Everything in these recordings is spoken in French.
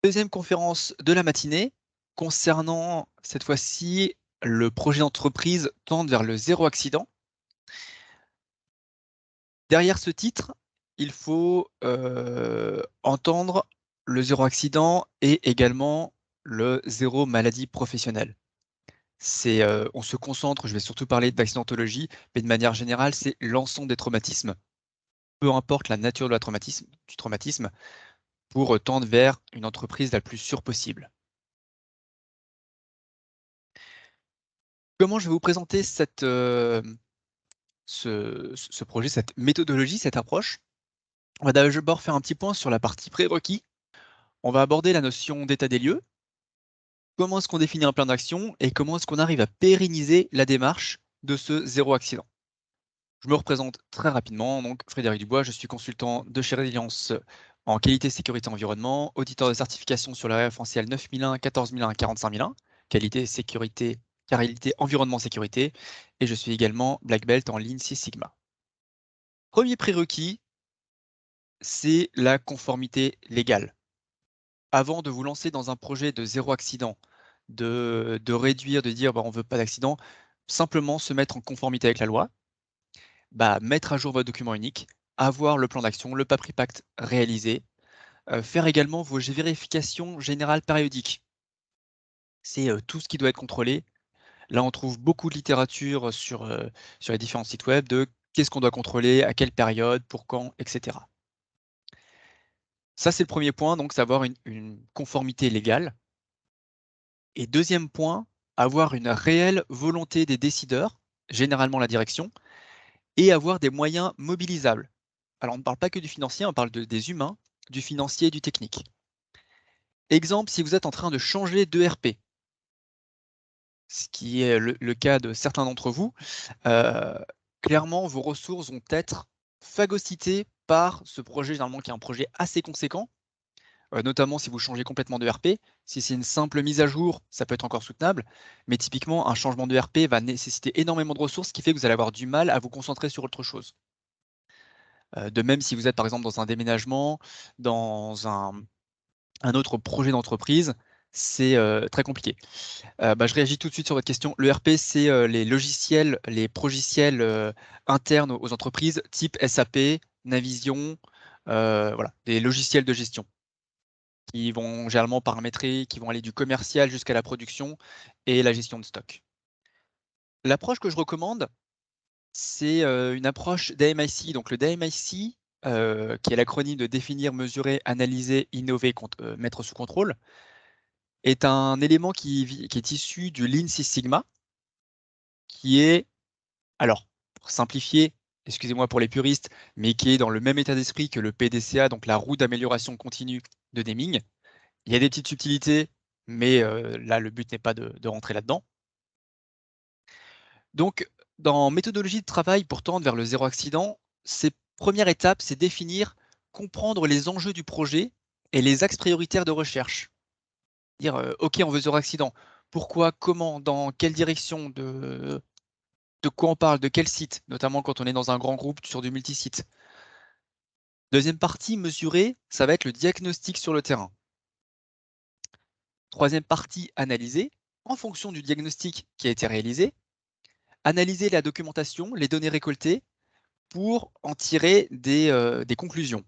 Deuxième conférence de la matinée, concernant cette fois-ci le projet d'entreprise tendre vers le zéro accident. Derrière ce titre, il faut entendre le zéro accident et également le zéro maladie professionnelle. On se concentre, je vais surtout parler d'accidentologie, mais de manière générale, c'est l'ensemble des traumatismes, peu importe la nature de du traumatisme, pour tendre vers une entreprise la plus sûre possible. Comment je vais vous présenter ce projet, cette méthodologie, cette approche? On va d'abord faire un petit point sur la partie prérequis. On va aborder la notion d'état des lieux. Comment est-ce qu'on définit un plan d'action et comment est-ce qu'on arrive à pérenniser la démarche de ce zéro accident? Je me représente très rapidement, donc Frédéric Dubois, je suis consultant de chez Résilience en qualité, sécurité, environnement, auditeur de certification sur le référentiel 9001, 14001, 45001, qualité, sécurité, qualité, environnement, sécurité, et je suis également Black Belt en Lean Six Sigma. Premier prérequis, c'est la conformité légale. Avant de vous lancer dans un projet de zéro accident, de réduire, de dire bah, on ne veut pas d'accident, simplement se mettre en conformité avec la loi, mettre à jour votre document unique, avoir le plan d'action, le PAPRI Pacte réalisé, faire également vos vérifications générales périodiques. C'est tout ce qui doit être contrôlé. Là, on trouve beaucoup de littérature sur les différents sites web de qu'est-ce qu'on doit contrôler, à quelle période, pour quand, etc. Ça, c'est le premier point, donc savoir une conformité légale. Et deuxième point, avoir une réelle volonté des décideurs, généralement la direction, et avoir des moyens mobilisables. Alors, on ne parle pas que du financier, on parle des humains, du financier et du technique. Exemple, si vous êtes en train de changer d'ERP, ce qui est le cas de certains d'entre vous, euh, clairement, vos ressources vont être phagocytées par ce projet, généralement qui est un projet assez conséquent, notamment si vous changez complètement de RP. Si c'est une simple mise à jour, ça peut être encore soutenable, mais typiquement, un changement de RP va nécessiter énormément de ressources, ce qui fait que vous allez avoir du mal à vous concentrer sur autre chose. De même, si vous êtes par exemple dans un déménagement, dans un autre projet d'entreprise, c'est très compliqué. Je réagis tout de suite sur votre question. Le RP, c'est les logiciels, les progiciels internes aux entreprises, type SAP, Navision, voilà, des logiciels de gestion qui vont généralement paramétrer, qui vont aller du commercial jusqu'à la production et la gestion de stock. L'approche que je recommande, c'est une approche d'AMIC. Donc le d'AMIC, qui est l'acronyme de définir, mesurer, analyser, innover, mettre sous contrôle, est un élément qui est issu du Lean Six Sigma, qui est, alors, pour simplifier, excusez-moi pour les puristes, mais qui est dans le même état d'esprit que le PDCA, donc la roue d'amélioration continue de Deming. Il y a des petites subtilités, mais là, le but n'est pas de rentrer là-dedans. Donc, dans méthodologie de travail pour tendre vers le zéro accident, première étape, c'est définir, comprendre les enjeux du projet et les axes prioritaires de recherche. Dire, OK, on veut zéro accident. Pourquoi, comment, dans quelle direction, de quoi on parle, de quel site, notamment quand on est dans un grand groupe sur du multisite. Deuxième partie, mesurer, ça va être le diagnostic sur le terrain. Troisième partie, analyser, en fonction du diagnostic qui a été réalisé, analyser la documentation, les données récoltées, pour en tirer des conclusions.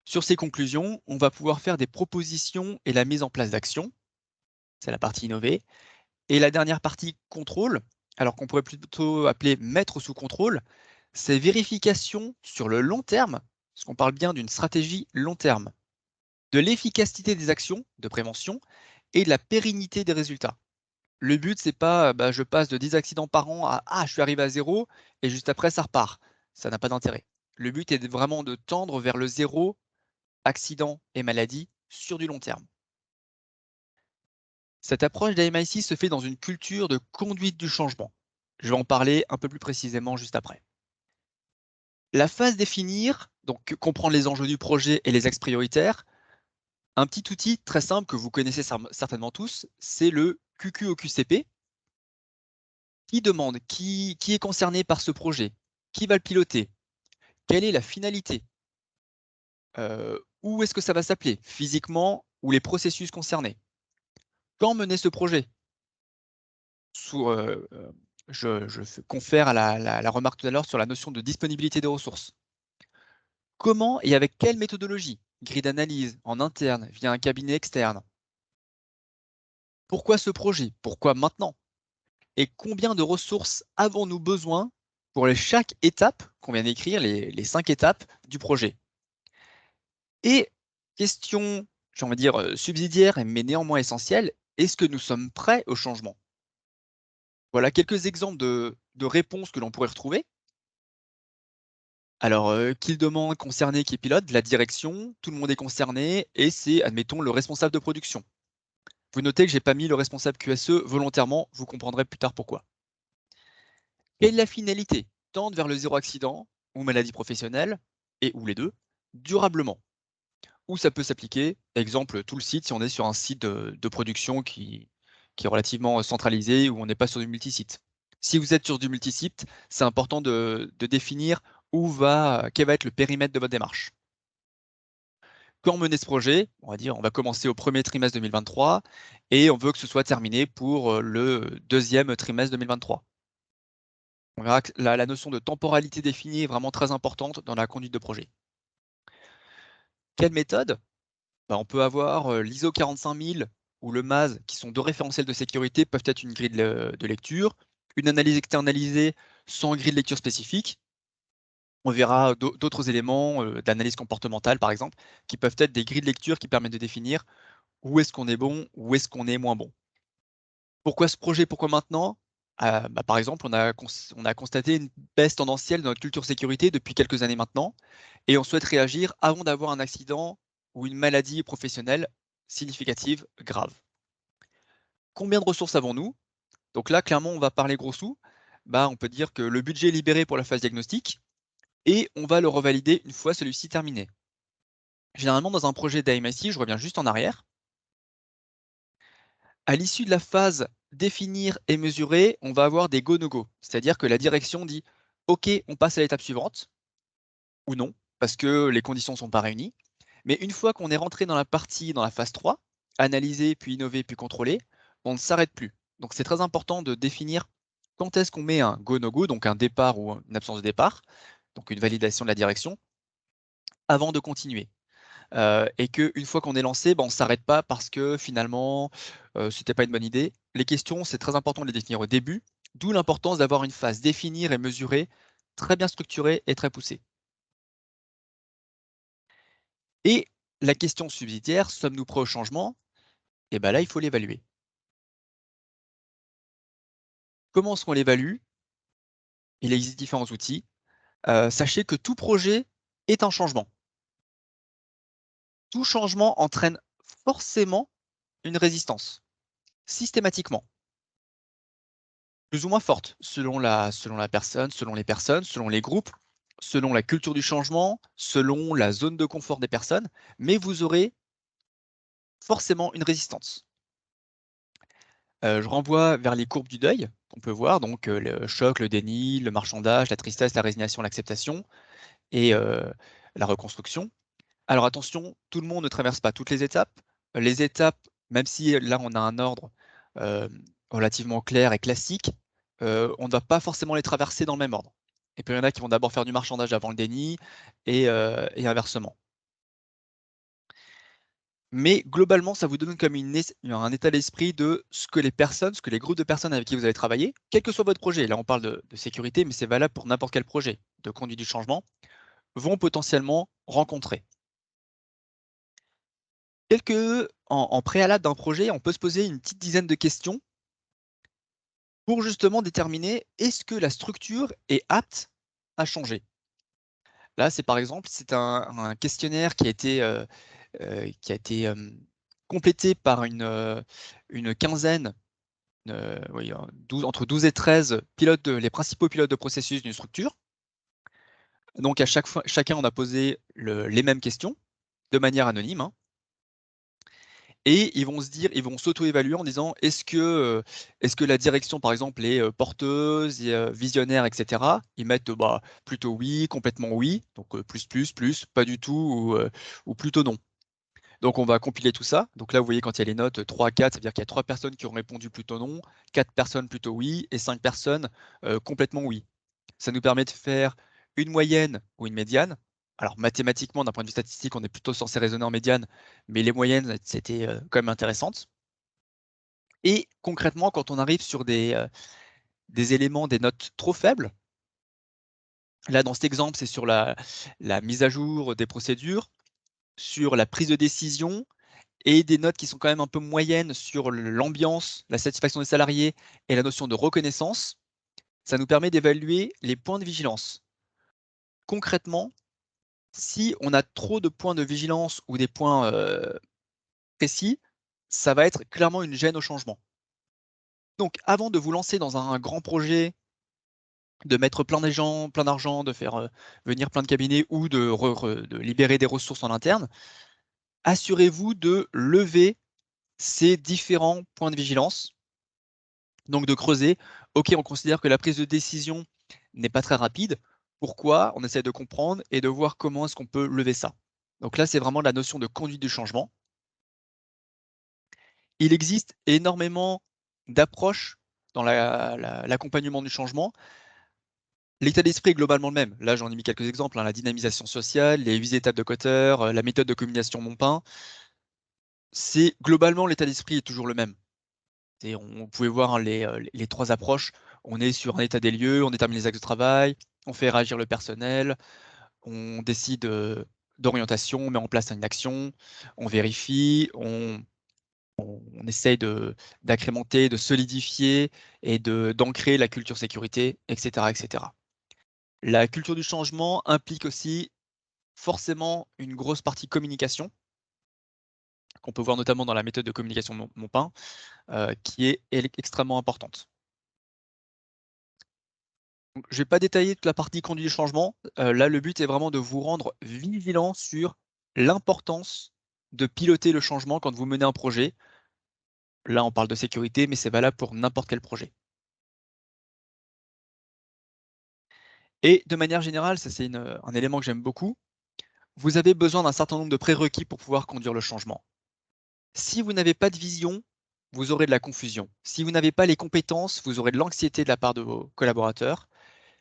Sur ces conclusions, on va pouvoir faire des propositions et la mise en place d'actions. C'est la partie innovée. Et la dernière partie, contrôle, alors qu'on pourrait plutôt appeler mettre sous contrôle, c'est vérification sur le long terme, parce qu'on parle bien d'une stratégie long terme, de l'efficacité des actions de prévention et de la pérennité des résultats. Le but, c'est pas je passe de 10 accidents par an à je suis arrivé à 0 et juste après ça repart. Ça n'a pas d'intérêt. Le but est vraiment de tendre vers le zéro accident et maladie sur du long terme. Cette approche d'AMIC se fait dans une culture de conduite du changement. Je vais en parler un peu plus précisément juste après. La phase définir, donc comprendre les enjeux du projet et les axes prioritaires, un petit outil très simple que vous connaissez certainement tous, c'est le QQOQCP, qui demande qui est concerné par ce projet, qui va le piloter, quelle est la finalité, Où est-ce que ça va s'appeler? Physiquement ou les processus concernés? Quand mener ce projet? Sous, je confère à la remarque tout à l'heure sur la notion de disponibilité des ressources. Comment et avec quelle méthodologie? Grille d'analyse, en interne, via un cabinet externe? Pourquoi ce projet? Pourquoi maintenant? Et combien de ressources avons-nous besoin pour chaque étape qu'on vient d'écrire, les 5 étapes du projet? Et question, j'ai envie de dire, subsidiaire, mais néanmoins essentielle, est-ce que nous sommes prêts au changement? Voilà quelques exemples de réponses que l'on pourrait retrouver. Alors, qui le demande, concerné, qui pilote? De la direction, tout le monde est concerné et c'est, admettons, le responsable de production. Vous notez que j'ai pas mis le responsable QSE volontairement, vous comprendrez plus tard pourquoi. Quelle est la finalité? Tendre vers le zéro accident ou maladie professionnelle et ou les 2, durablement. Ou ça peut s'appliquer, exemple, tout le site, si on est sur un site de production qui est relativement centralisé, où on n'est pas sur du multisite. Si vous êtes sur du multisite, c'est important de définir quel va être le périmètre de votre démarche. Quand mener ce projet, on va dire, on va commencer au premier trimestre 2023 et on veut que ce soit terminé pour le deuxième trimestre 2023. On verra que la notion de temporalité définie est vraiment très importante dans la conduite de projet. Quelle méthode? Bah, on peut avoir l'ISO 45000 ou le MAS, qui sont deux référentiels de sécurité, peuvent être une grille de lecture. Une analyse externalisée sans grille de lecture spécifique. On verra d'autres éléments d'analyse comportementale, par exemple, qui peuvent être des grilles de lecture qui permettent de définir où est-ce qu'on est bon, où est-ce qu'on est moins bon. Pourquoi ce projet? Pourquoi maintenant? Bah, par exemple, on a constaté une baisse tendancielle dans notre culture sécurité depuis quelques années maintenant et on souhaite réagir avant d'avoir un accident ou une maladie professionnelle significative, grave. Combien de ressources avons-nous? Donc là, clairement, on va parler gros sous. Bah, on peut dire que le budget est libéré pour la phase diagnostique et on va le revalider une fois celui-ci terminé. Généralement, dans un projet d'AMSI, je reviens juste en arrière. À l'issue de la phase définir et mesurer, on va avoir des go-no-go. C'est-à-dire que la direction dit OK, on passe à l'étape suivante, ou non, parce que les conditions ne sont pas réunies. Mais une fois qu'on est rentré dans la phase 3, analyser, puis innover, puis contrôler, on ne s'arrête plus. Donc c'est très important de définir quand est-ce qu'on met un go-no-go, donc un départ ou une absence de départ, donc une validation de la direction, avant de continuer. Et qu'une fois qu'on est lancé, on ne s'arrête pas parce que finalement, c'était pas une bonne idée. Les questions, c'est très important de les définir au début, d'où l'importance d'avoir une phase définir et mesurer, très bien structurée et très poussée. Et la question subsidiaire, sommes-nous prêts au changement? Et ben là, il faut l'évaluer. Comment est-ce qu'on l'évalue? Il existe différents outils. Sachez que tout projet est un changement. Tout changement entraîne forcément une résistance, systématiquement. Plus ou moins forte, selon la personne, selon les personnes, selon les groupes, selon la culture du changement, selon la zone de confort des personnes, mais vous aurez forcément une résistance. Je renvoie vers les courbes du deuil qu'on peut voir, donc le choc, le déni, le marchandage, la tristesse, la résignation, l'acceptation et la reconstruction. Alors attention, tout le monde ne traverse pas toutes les étapes. Les étapes, même si là on a un ordre, relativement clair et classique, on ne va pas forcément les traverser dans le même ordre. Et puis il y en a qui vont d'abord faire du marchandage avant le déni et inversement. Mais globalement, ça vous donne comme un état d'esprit de ce que les groupes de personnes avec qui vous allez travailler, quel que soit votre projet, là on parle de sécurité, mais c'est valable pour n'importe quel projet de conduite du changement, vont potentiellement rencontrer. En préalable d'un projet, on peut se poser une petite dizaine de questions pour justement déterminer est-ce que la structure est apte à changer? Là, c'est par exemple, c'est un questionnaire qui a été, complété par une quinzaine, oui, 12 entre 12 et 13 les principaux pilotes de processus d'une structure. Donc à chaque fois chacun, on a posé les mêmes questions, de manière anonyme, hein. Et ils vont s'auto-évaluer en disant est-ce que la direction, par exemple, est porteuse, et visionnaire, etc. Ils mettent plutôt oui, complètement oui, donc plus, pas du tout, ou plutôt non. Donc on va compiler tout ça. Donc là, vous voyez, quand il y a les notes 3 à 4, ça veut dire qu'il y a 3 personnes qui ont répondu plutôt non, 4 personnes plutôt oui, et 5 personnes complètement oui. Ça nous permet de faire une moyenne ou une médiane. Alors mathématiquement, d'un point de vue statistique, on est plutôt censé raisonner en médiane, mais les moyennes, c'était quand même intéressantes. Et concrètement, quand on arrive sur des éléments, des notes trop faibles, là dans cet exemple, c'est sur la mise à jour des procédures, sur la prise de décision, et des notes qui sont quand même un peu moyennes sur l'ambiance, la satisfaction des salariés et la notion de reconnaissance, ça nous permet d'évaluer les points de vigilance. Concrètement, si on a trop de points de vigilance ou des points précis, ça va être clairement une gêne au changement. Donc avant de vous lancer dans un grand projet, de mettre plein d'argent, de faire venir plein de cabinets ou de libérer des ressources en interne, assurez-vous de lever ces différents points de vigilance. Donc de creuser, ok, on considère que la prise de décision n'est pas très rapide. Pourquoi? On essaie de comprendre et de voir comment est-ce qu'on peut lever ça. Donc là, c'est vraiment la notion de conduite du changement. Il existe énormément d'approches dans l'accompagnement du changement. L'état d'esprit est globalement le même. Là, j'en ai mis quelques exemples, hein, la dynamisation sociale, les 8 étapes de Kotter, la méthode de communication Montpin. C'est globalement, l'état d'esprit est toujours le même. On pouvait voir, hein, les 3 approches. On est sur un état des lieux, on détermine les axes de travail, on fait réagir le personnel, on décide d'orientation, on met en place une action, on vérifie, on essaye d'accrémenter, de solidifier et d'ancrer la culture sécurité, etc., etc. La culture du changement implique aussi forcément une grosse partie communication, qu'on peut voir notamment dans la méthode de communication Montpin, qui est extrêmement importante. Je ne vais pas détailler toute la partie conduite du changement. Là, le but est vraiment de vous rendre vigilant sur l'importance de piloter le changement quand vous menez un projet. Là, on parle de sécurité, mais c'est valable pour n'importe quel projet. Et de manière générale, ça c'est un élément que j'aime beaucoup, vous avez besoin d'un certain nombre de prérequis pour pouvoir conduire le changement. Si vous n'avez pas de vision, vous aurez de la confusion. Si vous n'avez pas les compétences, vous aurez de l'anxiété de la part de vos collaborateurs.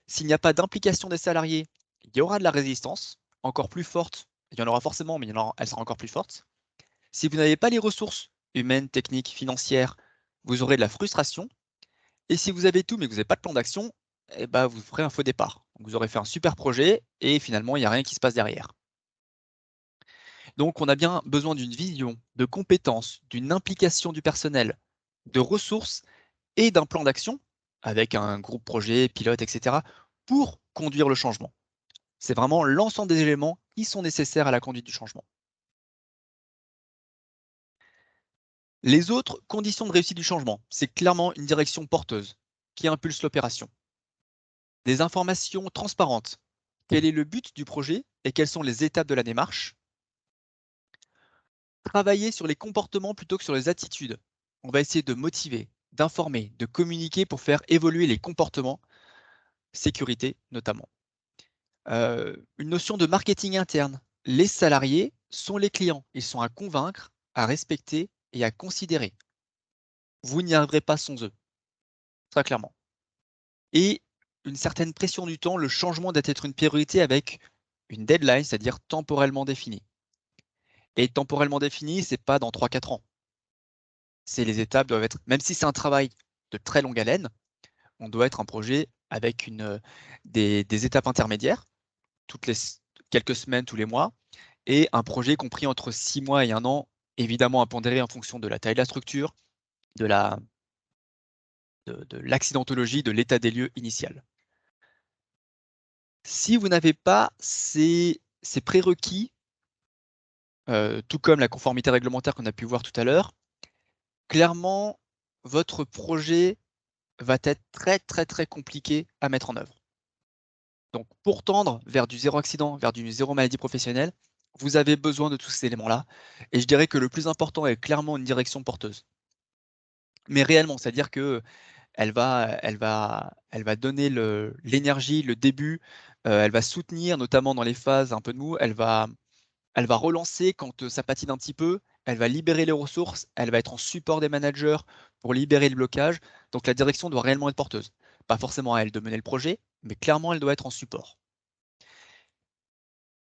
S'il n'y a pas d'implication des salariés, il y aura de la résistance, encore plus forte. Il y en aura forcément, mais elle sera encore plus forte. Si vous n'avez pas les ressources humaines, techniques, financières, vous aurez de la frustration. Et si vous avez tout, mais que vous n'avez pas de plan d'action, eh ben, vous ferez un faux départ. Donc, vous aurez fait un super projet et finalement, il n'y a rien qui se passe derrière. Donc, on a bien besoin d'une vision, de compétences, d'une implication du personnel, de ressources et d'un plan d'action avec un groupe projet, pilote, etc. pour conduire le changement. C'est vraiment l'ensemble des éléments qui sont nécessaires à la conduite du changement. Les autres conditions de réussite du changement, c'est clairement une direction porteuse qui impulse l'opération. Des informations transparentes. Quel est le but du projet et quelles sont les étapes de la démarche? Travailler sur les comportements plutôt que sur les attitudes. On va essayer de motiver, d'informer, de communiquer pour faire évoluer les comportements, sécurité notamment. Une notion de marketing interne. Les salariés sont les clients. Ils sont à convaincre, à respecter et à considérer. Vous n'y arriverez pas sans eux, très clairement. Et une certaine pression du temps, le changement doit être une priorité avec une deadline, c'est-à-dire temporellement définie. Et temporellement définie, c'est pas dans 3-4 ans. Les étapes doivent être, même si c'est un travail de très longue haleine, on doit être un projet avec des étapes intermédiaires, toutes les quelques semaines, tous les mois, et un projet compris entre 6 mois et 1 an, évidemment à pondérer en fonction de la taille de la structure, de l'accidentologie, de l'état des lieux initial. Si vous n'avez pas ces prérequis, tout comme la conformité réglementaire qu'on a pu voir tout à l'heure, clairement, votre projet va être très, très, très compliqué à mettre en œuvre. Donc pour tendre vers du zéro accident, vers du zéro maladie professionnelle, vous avez besoin de tous ces éléments-là et je dirais que le plus important est clairement une direction porteuse. Mais réellement, c'est-à-dire que elle va donner l'énergie, le début, elle va soutenir notamment dans les phases un peu de mou, elle va relancer quand, ça patine un petit peu, elle va libérer les ressources, elle va être en support des managers pour libérer le blocage. Donc la direction doit réellement être porteuse. Pas forcément à elle de mener le projet, mais clairement elle doit être en support.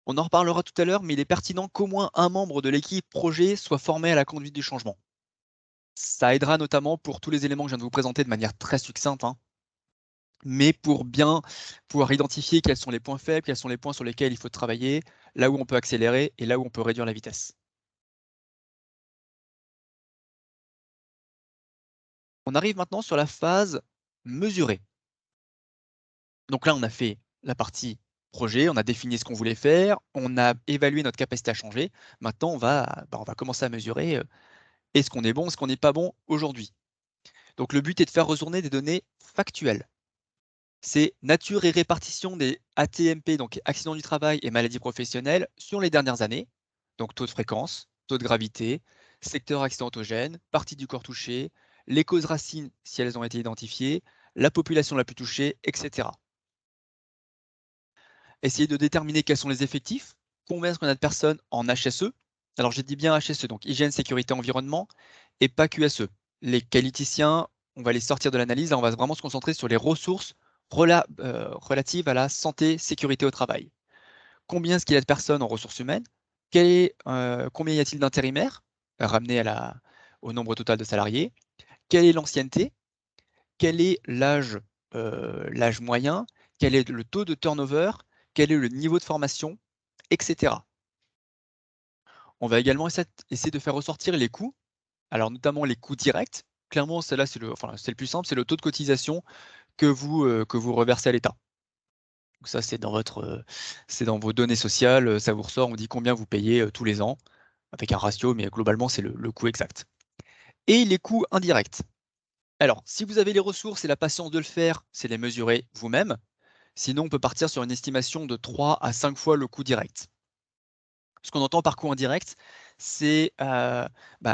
On en reparlera tout à l'heure, mais il est pertinent qu'au moins un membre de l'équipe projet soit formé à la conduite du changement. Ça aidera notamment pour tous les éléments que je viens de vous présenter de manière très succincte, hein, mais pour bien pouvoir identifier quels sont les points faibles, quels sont les points sur lesquels il faut travailler, là où on peut accélérer et là où on peut réduire la vitesse. On arrive maintenant sur la phase mesurée. Donc là, on a fait la partie projet, on a défini ce qu'on voulait faire, on a évalué notre capacité à changer. Maintenant, on va commencer à mesurer, est-ce qu'on est bon, est-ce qu'on n'est pas bon aujourd'hui? Donc le but est de faire retourner des données factuelles. C'est nature et répartition des ATMP, donc accidents du travail et maladies professionnelles, sur les dernières années. Donc taux de fréquence, taux de gravité, secteur accidentogène, partie du corps touchée, les causes racines si elles ont été identifiées, la population la plus touchée, etc. Essayer de déterminer quels sont les effectifs, combien est-ce qu'on a de personnes en HSE. Alors j'ai dit bien HSE, donc hygiène, sécurité, environnement, et pas QSE. Les qualiticiens, on va les sortir de l'analyse, on va vraiment se concentrer sur les ressources relatives à la santé, sécurité au travail. Combien est-ce qu'il y a de personnes en ressources humaines? Combien y a-t-il d'intérimaires ramenés au nombre total de salariés? Quelle est l'ancienneté? Quel est l'âge moyen? Quel est le taux de turnover? Quel est le niveau de formation? Etc. On va également essayer de faire ressortir les coûts, alors notamment les coûts directs. Clairement, celle-là, c'est le plus simple, c'est le taux de cotisation que vous reversez à l'État. Donc ça, c'est dans vos données sociales, ça vous ressort, on dit combien vous payez tous les ans, avec un ratio, mais globalement, c'est le coût exact. Et les coûts indirects. Alors, si vous avez les ressources et la patience de le faire, c'est les mesurer vous-même. Sinon, on peut partir sur une estimation de 3 à 5 fois le coût direct. Ce qu'on entend par coût indirect, c'est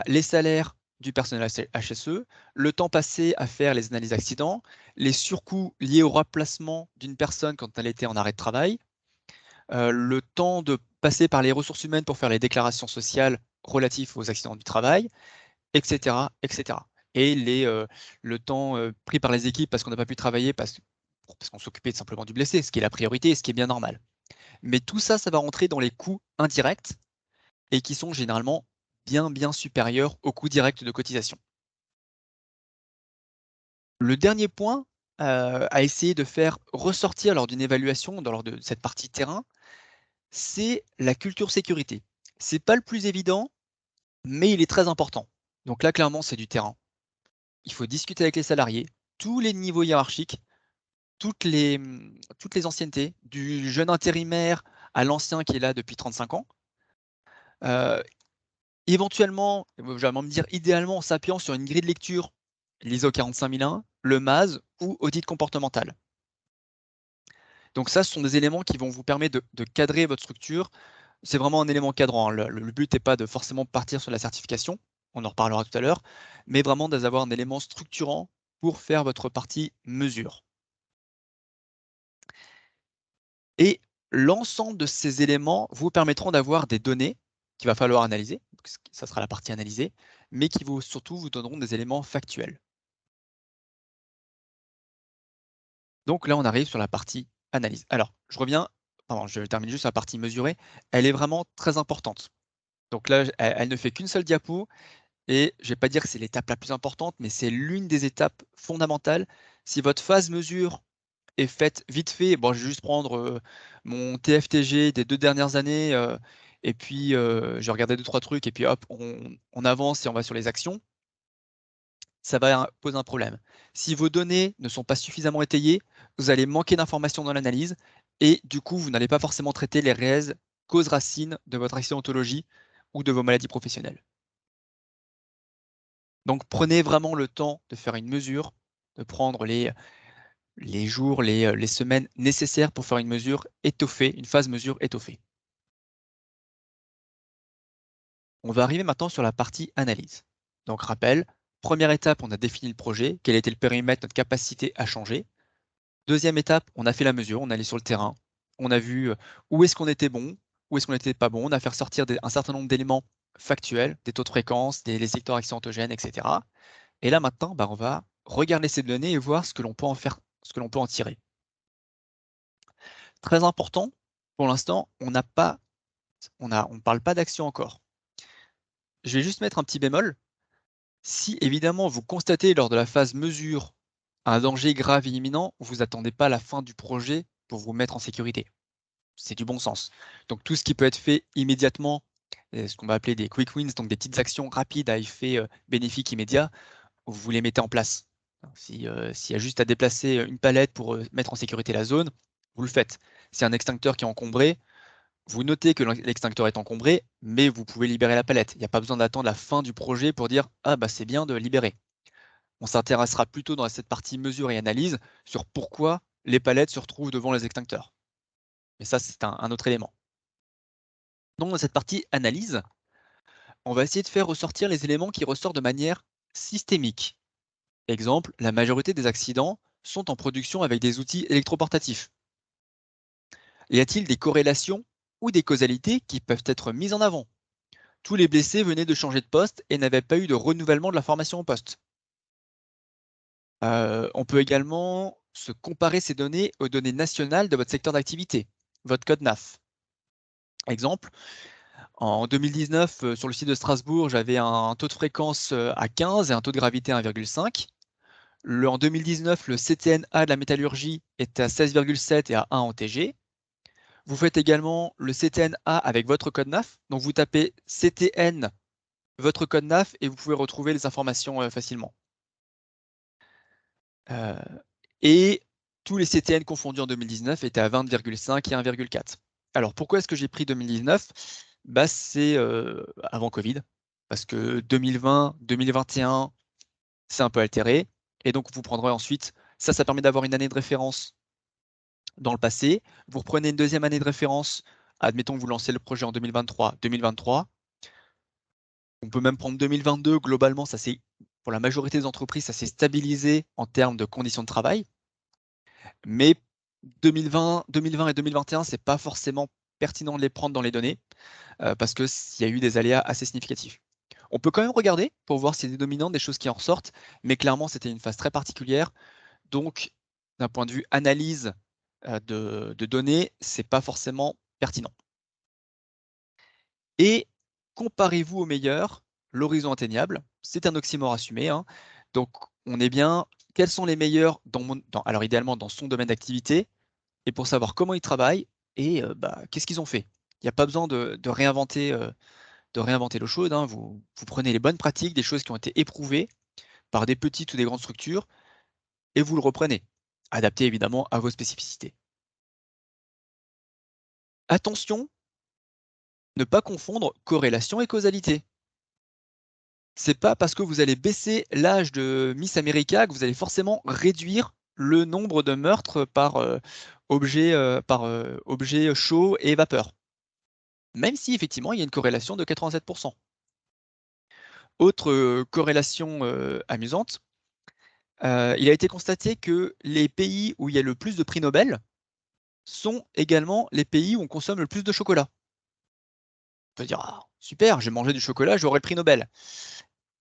les salaires du personnel HSE, le temps passé à faire les analyses accidents, les surcoûts liés au remplacement d'une personne quand elle était en arrêt de travail, le temps de passer par les ressources humaines pour faire les déclarations sociales relatives aux accidents du travail, etc., etc. Et le temps pris par les équipes parce qu'on n'a pas pu travailler parce qu'on s'occupait simplement du blessé, ce qui est la priorité et ce qui est bien normal. Mais tout ça, ça va rentrer dans les coûts indirects et qui sont généralement bien, bien supérieurs aux coûts directs de cotisation. Le dernier point à essayer de faire ressortir lors d'une évaluation, lors de cette partie terrain, c'est la culture sécurité. C'est pas le plus évident, mais il est très important. Donc là, clairement, c'est du terrain. Il faut discuter avec les salariés, tous les niveaux hiérarchiques, toutes les anciennetés, du jeune intérimaire à l'ancien qui est là depuis 35 ans. Heu, Éventuellement, j'allais même dire idéalement en s'appuyant sur une grille de lecture, l'ISO 45001, le MAS ou audit comportemental. Donc ça, ce sont des éléments qui vont vous permettre de cadrer votre structure. C'est vraiment un élément cadrant, hein. Le but n'est pas de forcément partir sur la certification, on en reparlera tout à l'heure, mais vraiment d'avoir un élément structurant pour faire votre partie mesure. Et l'ensemble de ces éléments vous permettront d'avoir des données qu'il va falloir analyser, donc ça sera la partie analysée, mais qui surtout vous donneront des éléments factuels. Donc là, on arrive sur la partie analyse. Alors, je termine juste sur la partie mesurée, elle est vraiment très importante. Donc là, elle ne fait qu'une seule diapo et je ne vais pas dire que c'est l'étape la plus importante, mais c'est l'une des étapes fondamentales. Si votre phase mesure est faite vite fait, bon, je vais juste prendre, mon TFTG des 2 dernières années, et puis, je vais regarder 2-3 trucs et puis hop, on avance et on va sur les actions. Ça va poser un problème. Si vos données ne sont pas suffisamment étayées, vous allez manquer d'informations dans l'analyse et du coup, vous n'allez pas forcément traiter les réelles causes racines de votre accidentologie ou de vos maladies professionnelles. Donc prenez vraiment le temps de faire une mesure, de prendre les jours, les semaines nécessaires pour faire une mesure étoffée, une phase mesure étoffée. On va arriver maintenant sur la partie analyse. Donc rappel, première étape, on a défini le projet, quel était le périmètre, notre capacité à changer. Deuxième étape, on a fait la mesure, on est allé sur le terrain, on a vu où est-ce qu'on était bon, où est-ce qu'on n'était pas bon, on a fait ressortir un certain nombre d'éléments factuels, des taux de fréquence, les secteurs accidentogènes, etc. Et là maintenant, on va regarder ces données et voir ce que l'on peut en faire, ce que l'on peut en tirer. Très important, pour l'instant, on ne parle pas d'action encore. Je vais juste mettre un petit bémol. Si évidemment vous constatez lors de la phase mesure un danger grave et imminent, vous attendez pas la fin du projet pour vous mettre en sécurité. C'est du bon sens. Donc tout ce qui peut être fait immédiatement, ce qu'on va appeler des quick wins, donc des petites actions rapides à effet bénéfique immédiat, vous les mettez en place. S'il y a juste à déplacer une palette pour mettre en sécurité la zone, vous le faites. Si un extincteur qui est encombré, vous notez que l'extincteur est encombré, mais vous pouvez libérer la palette. Il n'y a pas besoin d'attendre la fin du projet pour dire « Ah bah c'est bien de libérer ». On s'intéressera plutôt dans cette partie mesure et analyse sur pourquoi les palettes se retrouvent devant les extincteurs. Mais ça, c'est un autre élément. Donc dans cette partie analyse, on va essayer de faire ressortir les éléments qui ressortent de manière systémique. Exemple, la majorité des accidents sont en production avec des outils électroportatifs. Y a-t-il des corrélations ou des causalités qui peuvent être mises en avant? Tous les blessés venaient de changer de poste et n'avaient pas eu de renouvellement de la formation au poste. On peut également se comparer ces données aux données nationales de votre secteur d'activité, votre code NAF. Exemple, en 2019, sur le site de Strasbourg, j'avais un taux de fréquence à 15 et un taux de gravité à 1,5. En 2019, le CTNA de la métallurgie était à 16,7 et à 1 en TG. Vous faites également le CTNA avec votre code NAF. Donc vous tapez CTN, votre code NAF, et vous pouvez retrouver les informations facilement. Et tous les CTN confondus en 2019 étaient à 20,5 et 1,4. Alors pourquoi est-ce que j'ai pris 2019? C'est avant Covid, parce que 2020, 2021, c'est un peu altéré. Et donc vous prendrez ensuite, ça permet d'avoir une année de référence dans le passé. Vous reprenez une deuxième année de référence, admettons que vous lancez le projet en 2023, 2023. On peut même prendre 2022, globalement, pour la majorité des entreprises, ça s'est stabilisé en termes de conditions de travail. Mais 2020 et 2021, c'est pas forcément pertinent de les prendre dans les données, parce qu'il y a eu des aléas assez significatifs. On peut quand même regarder pour voir s'il y a des dominantes, des choses qui en ressortent, mais clairement, c'était une phase très particulière. Donc, d'un point de vue analyse de données, c'est pas forcément pertinent. Et comparez-vous au meilleur, l'horizon atteignable, c'est un oxymore assumé, hein. Donc, on est bien, quels sont les meilleurs alors idéalement dans son domaine d'activité, et pour savoir comment ils travaillent et qu'est-ce qu'ils ont fait. Il n'y a pas besoin de réinventer l'eau chaude, hein. Vous prenez les bonnes pratiques, des choses qui ont été éprouvées par des petites ou des grandes structures, et vous le reprenez, adapté évidemment à vos spécificités. Attention, ne pas confondre corrélation et causalité. C'est pas parce que vous allez baisser l'âge de Miss America que vous allez forcément réduire le nombre de meurtres par objet chaud et vapeur. Même si effectivement il y a une corrélation de 87%. Autre corrélation amusante, il a été constaté que les pays où il y a le plus de prix Nobel sont également les pays où on consomme le plus de chocolat. On peut dire ah, super, j'ai mangé du chocolat, j'aurai le prix Nobel.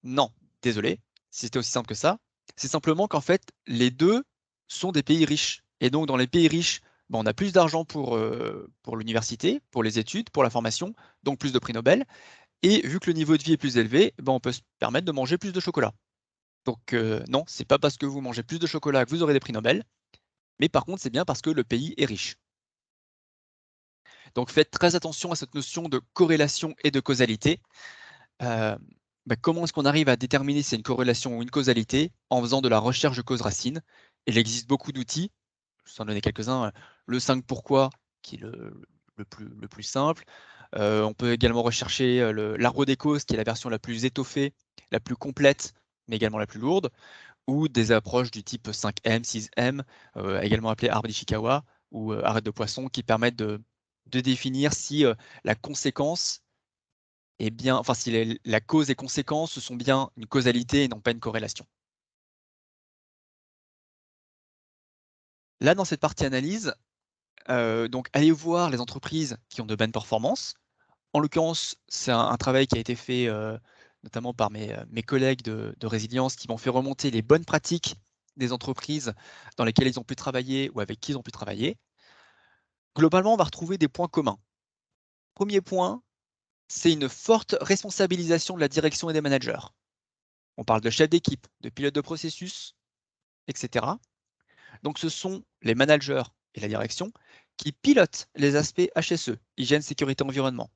Non, désolé, si c'était aussi simple que ça. C'est simplement qu'en fait, les deux sont des pays riches. Et donc, dans les pays riches, on a plus d'argent pour l'université, pour les études, pour la formation, donc plus de prix Nobel. Et vu que le niveau de vie est plus élevé, on peut se permettre de manger plus de chocolat. Donc non, c'est pas parce que vous mangez plus de chocolat que vous aurez des prix Nobel, mais par contre, c'est bien parce que le pays est riche. Donc faites très attention à cette notion de corrélation et de causalité. Comment est-ce qu'on arrive à déterminer si c'est une corrélation ou une causalité? En faisant de la recherche de cause racine. Il existe beaucoup d'outils, je vais en donner quelques-uns. Le 5 pourquoi, qui est le plus simple. On peut également rechercher l'arbre des causes, qui est la version la plus étoffée, la plus complète, mais également la plus lourde, ou des approches du type 5M, 6M, également appelé arbre d'Ishikawa, ou arête de poisson, qui permettent de définir si la conséquence est bien, enfin si la cause et conséquence sont bien une causalité et non pas une corrélation. Là, dans cette partie analyse, donc allez voir les entreprises qui ont de bonnes performances. En l'occurrence, c'est un travail qui a été fait, notamment par mes collègues de résilience qui m'ont fait remonter les bonnes pratiques des entreprises dans lesquelles ils ont pu travailler ou avec qui ils ont pu travailler. Globalement, on va retrouver des points communs. Premier point, c'est une forte responsabilisation de la direction et des managers. On parle de chef d'équipe, de pilote de processus, etc. Donc ce sont les managers et la direction qui pilotent les aspects HSE, hygiène, sécurité, environnement.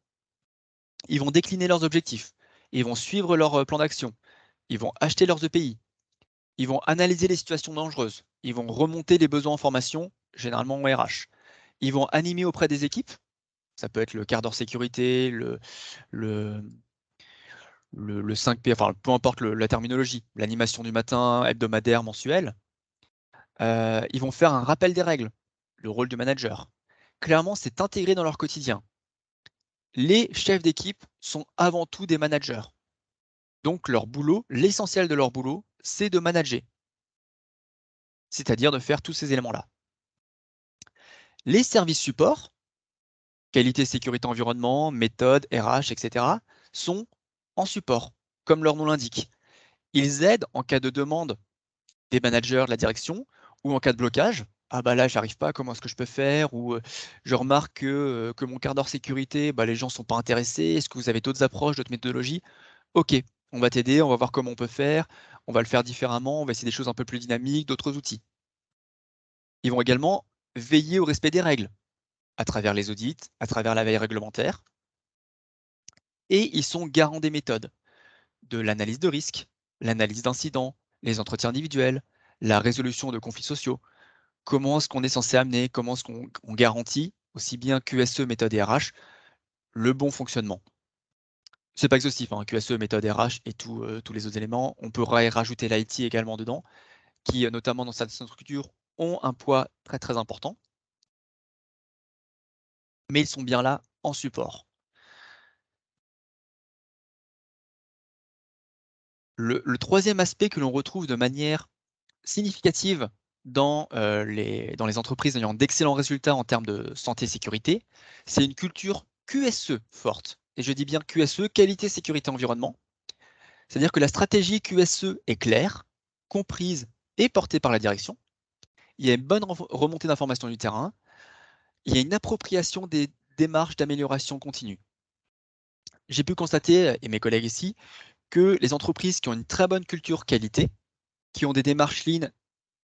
Ils vont décliner leurs objectifs, ils vont suivre leur plan d'action, ils vont acheter leurs EPI, ils vont analyser les situations dangereuses, ils vont remonter les besoins en formation, généralement en RH. Ils vont animer auprès des équipes, ça peut être le quart d'heure sécurité, le 5P, enfin peu importe la terminologie, l'animation du matin, hebdomadaire, mensuel. Ils vont faire un rappel des règles, le rôle du manager. Clairement, c'est intégré dans leur quotidien. Les chefs d'équipe sont avant tout des managers. Donc leur boulot, l'essentiel de leur boulot, c'est de manager, c'est-à-dire de faire tous ces éléments-là. Les services support, qualité, sécurité, environnement, méthode, RH, etc., sont en support, comme leur nom l'indique. Ils aident en cas de demande des managers de la direction ou en cas de blocage. Ah bah là, j'arrive pas, comment est-ce que je peux faire? Ou je remarque que mon quart d'heure sécurité, bah, les gens sont pas intéressés. Est-ce que vous avez d'autres approches, d'autres méthodologies? OK, on va t'aider, on va voir comment on peut faire, on va le faire différemment, on va essayer des choses un peu plus dynamiques, d'autres outils. Ils vont également veiller au respect des règles, à travers les audits, à travers la veille réglementaire, et ils sont garants des méthodes, de l'analyse de risque, l'analyse d'incidents, les entretiens individuels, la résolution de conflits sociaux. Comment est-ce qu'on est censé amener, comment est-ce qu'on garantit, aussi bien QSE, méthode et RH, le bon fonctionnement. C'est pas exhaustif, hein, QSE, méthode RH et tous les autres éléments. On pourrait rajouter l'IT également dedans, qui, notamment dans certaines structures, ont un poids très très important, mais ils sont bien là en support. Le troisième aspect que l'on retrouve de manière significative dans les entreprises ayant d'excellents résultats en termes de santé et sécurité, c'est une culture QSE forte. Et je dis bien QSE, qualité, sécurité, environnement. C'est-à-dire que la stratégie QSE est claire, comprise et portée par la direction. Il y a une bonne remontée d'informations du terrain. Il y a une appropriation des démarches d'amélioration continue. J'ai pu constater, et mes collègues ici, que les entreprises qui ont une très bonne culture qualité, qui ont des démarches Lean,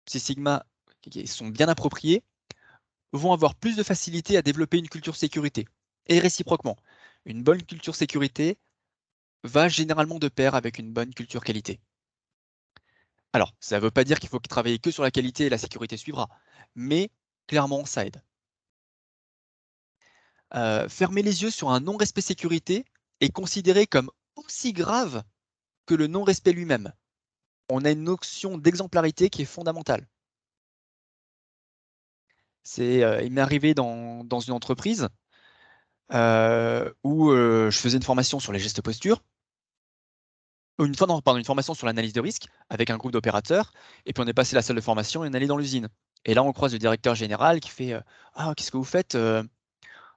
Six Sigma qui sont bien appropriées, vont avoir plus de facilité à développer une culture sécurité. Et réciproquement, une bonne culture sécurité va généralement de pair avec une bonne culture qualité. Alors, ça ne veut pas dire qu'il faut travailler que sur la qualité et la sécurité suivra, mais clairement, ça aide. Fermer les yeux sur un non-respect sécurité est considéré comme aussi grave que le non-respect lui-même. On a une notion d'exemplarité qui est fondamentale. Il m'est arrivé dans une entreprise où je faisais une formation sur les gestes postures. Une fois, non, pardon, une formation sur l'analyse de risque avec un groupe d'opérateurs. Et puis on est passé la salle de formation et on est allé dans l'usine. Et là, on croise le directeur général qui fait Ah, qu'est-ce que vous faites?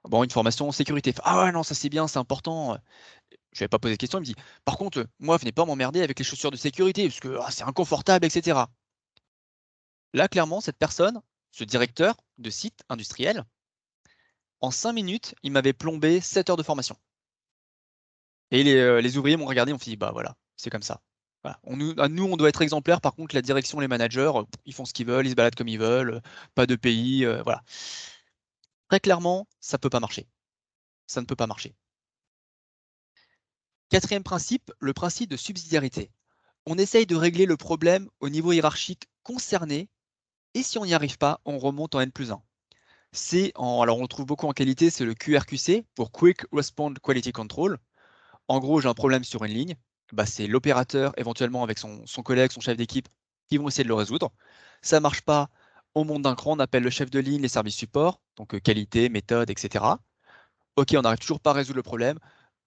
Bon, une formation en sécurité. Ah ouais, non, ça c'est bien, c'est important. Je n'avais pas posé de question. Il me dit Par contre, moi, venez pas m'emmerder avec les chaussures de sécurité parce que c'est inconfortable, etc. Là, clairement, cette personne, ce directeur de site industriel, en 5 minutes, il m'avait plombé 7 heures de formation. Et les ouvriers m'ont regardé, on s'est dit, bah voilà, c'est comme ça. Voilà. Nous, on doit être exemplaires. Par contre, la direction, les managers, ils font ce qu'ils veulent, ils se baladent comme ils veulent, pas de pays, voilà. Très clairement, ça peut pas marcher. Ça ne peut pas marcher. Quatrième principe, le principe de subsidiarité. On essaye de régler le problème au niveau hiérarchique concerné, et si on n'y arrive pas, on remonte en N+1. Alors on le trouve beaucoup en qualité, c'est le QRQC, pour Quick Response Quality Control. En gros, j'ai un problème sur une ligne, bah, c'est l'opérateur, éventuellement avec son collègue, son chef d'équipe, qui vont essayer de le résoudre. Ça ne marche pas, on monte d'un cran, on appelle le chef de ligne, les services support, donc qualité, méthode, etc. OK, on n'arrive toujours pas à résoudre le problème.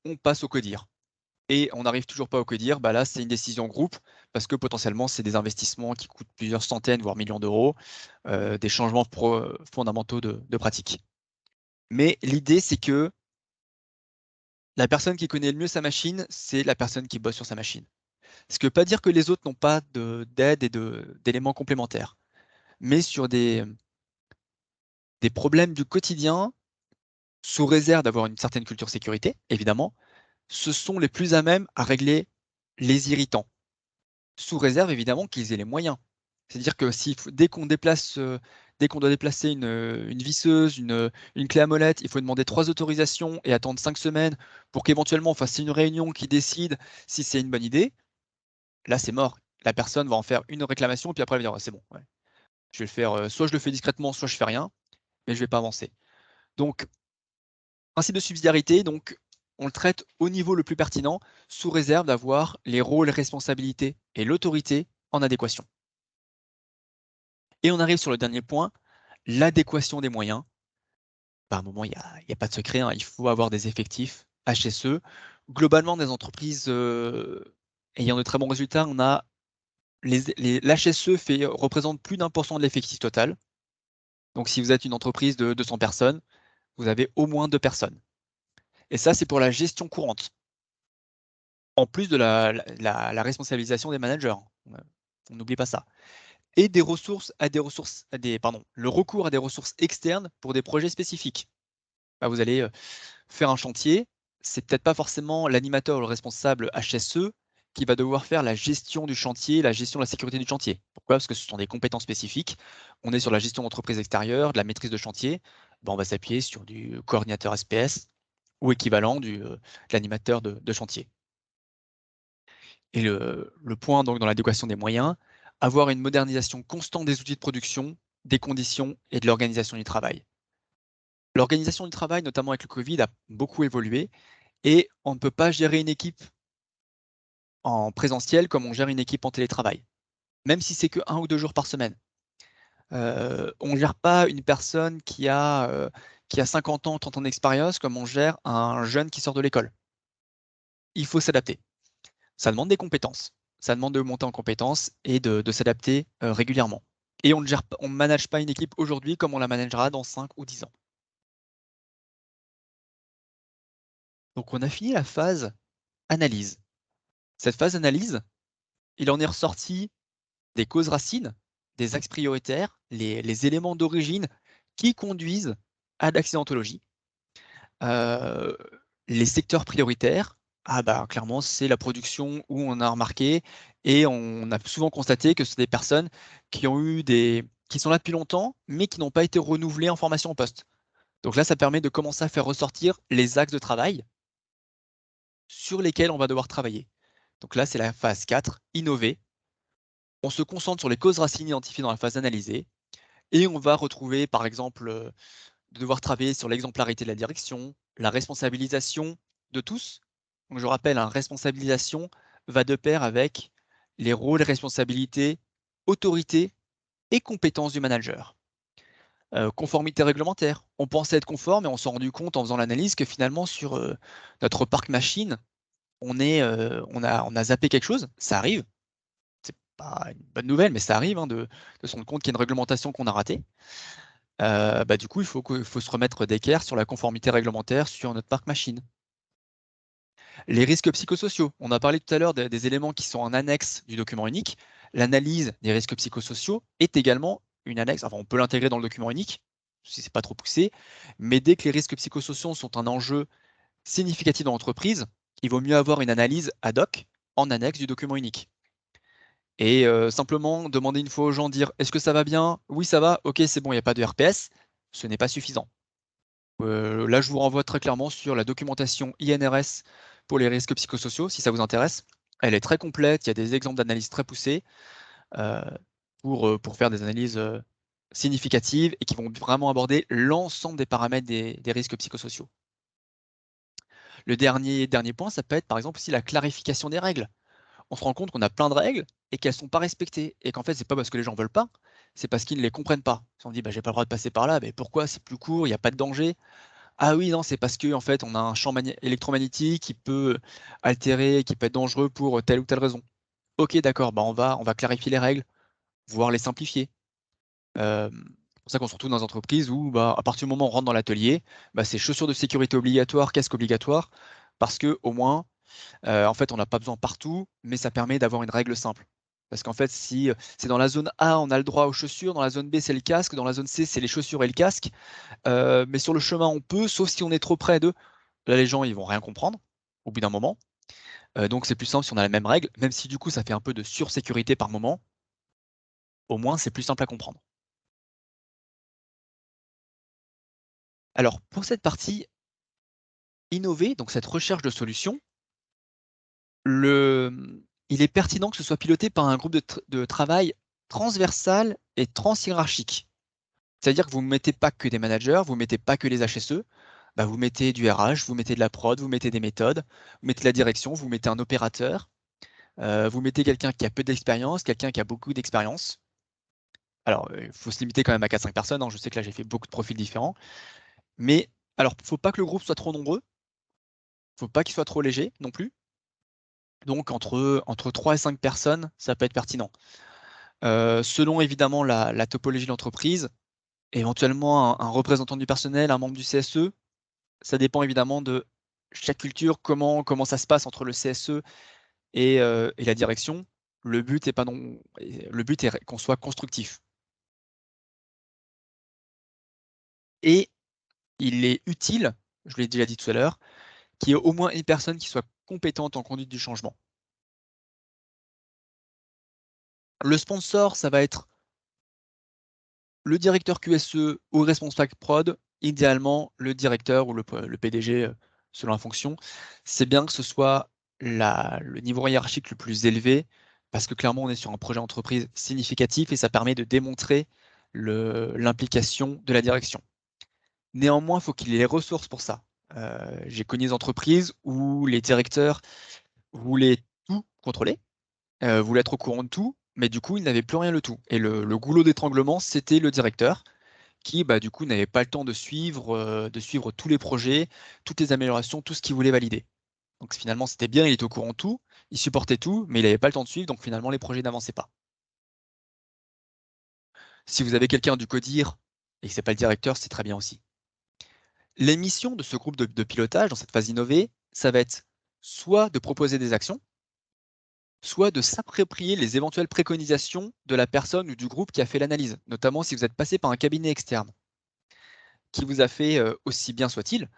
on passe au CODIR. Et on n'arrive toujours pas au CODIR, bah là, c'est une décision groupe, parce que potentiellement, c'est des investissements qui coûtent plusieurs centaines, voire millions d'euros, des changements fondamentaux de pratique. Mais l'idée, c'est que la personne qui connaît le mieux sa machine, c'est la personne qui bosse sur sa machine. Ce qui ne veut pas dire que les autres n'ont pas d'aide et d'éléments complémentaires. Mais sur des problèmes du quotidien, sous réserve d'avoir une certaine culture sécurité, évidemment, ce sont les plus à même à régler les irritants. Sous réserve, évidemment, qu'ils aient les moyens. C'est-à-dire que dès qu'on doit déplacer une visseuse, une clé à molette, il faut demander 3 autorisations et attendre 5 semaines pour qu'éventuellement on fasse une réunion qui décide si c'est une bonne idée. Là, c'est mort. La personne va en faire une réclamation, puis après elle va dire: «Ouais, c'est bon, ouais. Je vais le faire, soit je le fais discrètement, soit je fais rien, mais je vais pas avancer». Donc, principe de subsidiarité, donc on le traite au niveau le plus pertinent, sous réserve d'avoir les rôles, responsabilités et l'autorité en adéquation. Et on arrive sur le dernier point, l'adéquation des moyens. Par moment, il y a pas de secret, hein, il faut avoir des effectifs HSE. Globalement, des entreprises, ayant de très bons résultats, on a l'HSE représente plus d'1 % de l'effectif total. Donc si vous êtes une entreprise de 200 personnes, vous avez au moins 2 personnes. Et ça, c'est pour la gestion courante. En plus de la responsabilisation des managers. On n'oublie pas ça. Et le recours à des ressources externes pour des projets spécifiques. Bah, vous allez, faire un chantier, c'est peut-être pas forcément l'animateur ou le responsable HSE qui va devoir faire la gestion du chantier, la gestion de la sécurité du chantier. Pourquoi? Parce que ce sont des compétences spécifiques. On est sur la gestion d'entreprise extérieure, de la maîtrise de chantier. Ben, on va s'appuyer sur du coordinateur SPS ou équivalent de l'animateur de chantier. Et le point donc dans l'adéquation des moyens, avoir une modernisation constante des outils de production, des conditions et de l'organisation du travail. L'organisation du travail, notamment avec le Covid, a beaucoup évolué et on ne peut pas gérer une équipe en présentiel comme on gère une équipe en télétravail, même si c'est que 1 ou 2 jours par semaine. On ne gère pas une personne qui a 50 ans, 30 ans d'expérience comme on gère un jeune qui sort de l'école. Il faut s'adapter. Ça demande des compétences. Ça demande de monter en compétences et de s'adapter, régulièrement. Et on ne manage pas une équipe aujourd'hui comme on la managera dans 5 ou 10 ans. Donc on a fini la phase analyse. Cette phase analyse, il en est ressorti des causes racines, des axes prioritaires, les éléments d'origine qui conduisent à l'accidentologie. Heu, les secteurs prioritaires, ah bah, clairement, c'est la production où on a remarqué et on a souvent constaté que c'est des personnes qui sont là depuis longtemps, mais qui n'ont pas été renouvelées en formation au poste. Donc là, ça permet de commencer à faire ressortir les axes de travail sur lesquels on va devoir travailler. Donc là, c'est la phase 4, innover. On se concentre sur les causes racines identifiées dans la phase analysée et on va retrouver, par exemple, de devoir travailler sur l'exemplarité de la direction, la responsabilisation de tous. Donc je rappelle, hein, responsabilisation va de pair avec les rôles, responsabilités, autorité et compétences du manager. Conformité réglementaire. On pensait être conforme et on s'est rendu compte en faisant l'analyse que finalement sur, notre parc machine, on a zappé quelque chose, ça arrive. C'est pas une bonne nouvelle, mais ça arrive, hein, de se rendre compte qu'il y a une réglementation qu'on a ratée. Bah, du coup, il faut se remettre d'équerre sur la conformité réglementaire sur notre parc machine. Les risques psychosociaux. On a parlé tout à l'heure des éléments qui sont en annexe du document unique. L'analyse des risques psychosociaux est également une annexe. Enfin, on peut l'intégrer dans le document unique, si c'est pas trop poussé, mais dès que les risques psychosociaux sont un enjeu significatif dans l'entreprise, il vaut mieux avoir une analyse ad hoc en annexe du document unique. Et simplement demander une fois aux gens, dire: «Est-ce que ça va bien? Oui, ça va. OK, c'est bon, il y a pas de RPS», ce n'est pas suffisant. Là, je vous renvoie très clairement sur la documentation INRS pour les risques psychosociaux, si ça vous intéresse. Elle est très complète, il y a des exemples d'analyses très poussées, heu, pour faire des analyses, significatives et qui vont vraiment aborder l'ensemble des paramètres des risques psychosociaux. Le dernier point, ça peut être, par exemple, aussi la clarification des règles. On se rend compte qu'on a plein de règles et qu'elles sont pas respectées et qu'en fait, c'est pas parce que les gens veulent pas, c'est parce qu'ils ne les comprennent pas. Si on dit: «Bah, j'ai pas le droit de passer par là», mais pourquoi? C'est plus court, il y a pas de danger. Ah oui, non, c'est parce que en fait, on a un champ électromagnétique qui peut altérer, qui peut être dangereux pour telle ou telle raison. OK, d'accord, bah, on va clarifier les règles, voire les simplifier. C'est pour ça qu'on se retrouve dans des entreprises où, bah, à partir du moment où on rentre dans l'atelier, bah, c'est chaussures de sécurité obligatoires, casque obligatoire, parce qu'au moins, en fait, on n'a pas besoin partout, mais ça permet d'avoir une règle simple. Parce qu'en fait, si, c'est dans la zone A, on a le droit aux chaussures, dans la zone B, c'est le casque, dans la zone C, c'est les chaussures et le casque, mais sur le chemin, on peut, sauf si on est trop près d'eux. Là, les gens, ils vont rien comprendre, au bout d'un moment. Donc c'est plus simple si on a la même règle, même si du coup, ça fait un peu de sursécurité par moment, au moins, c'est plus simple à comprendre. Alors, pour cette partie innover, donc cette recherche de solutions, il est pertinent que ce soit piloté par un groupe de travail transversal et transhiérarchique. C'est-à-dire que vous ne mettez pas que des managers, vous ne mettez pas que les HSE, bah, vous mettez du RH, vous mettez de la prod, vous mettez des méthodes, vous mettez de la direction, vous mettez un opérateur, vous mettez quelqu'un qui a peu d'expérience, quelqu'un qui a beaucoup d'expérience. Alors, il faut se limiter quand même à 4-5 personnes, hein. Je sais que là, j'ai fait beaucoup de profils différents. Mais alors, faut pas que le groupe soit trop nombreux, faut pas qu'il soit trop léger non plus. Donc entre 3 et 5 personnes, ça peut être pertinent. Selon évidemment la topologie de l'entreprise, éventuellement un représentant du personnel, un membre du CSE, ça dépend évidemment de chaque culture, comment ça se passe entre le CSE et la direction. Le but est qu'on soit constructif et il est utile, je l'ai déjà dit tout à l'heure, qu'il y ait au moins une personne qui soit compétente en conduite du changement. Le sponsor, ça va être le directeur QSE ou le responsable prod, idéalement le directeur ou le PDG, selon la fonction. C'est bien que ce soit le niveau hiérarchique le plus élevé, parce que clairement, on est sur un projet entreprise significatif et ça permet de démontrer l'implication de la direction. Néanmoins, il faut qu'il ait les ressources pour ça. J'ai connu des entreprises où les directeurs voulaient tout contrôler, voulaient être au courant de tout, mais du coup, ils n'avaient plus rien le tout. Et le goulot d'étranglement, c'était le directeur qui, bah, du coup, n'avait pas le temps de suivre tous les projets, toutes les améliorations, tout ce qu'il voulait valider. Donc finalement, c'était bien, il était au courant de tout, il supportait tout, mais il n'avait pas le temps de suivre, donc finalement, les projets n'avançaient pas. Si vous avez quelqu'un du CODIR et que c'est pas le directeur, c'est très bien aussi. Les missions de ce groupe de pilotage dans cette phase innovée, ça va être soit de proposer des actions, soit de s'approprier les éventuelles préconisations de la personne ou du groupe qui a fait l'analyse, notamment si vous êtes passé par un cabinet externe qui vous a fait, aussi bien soit-il,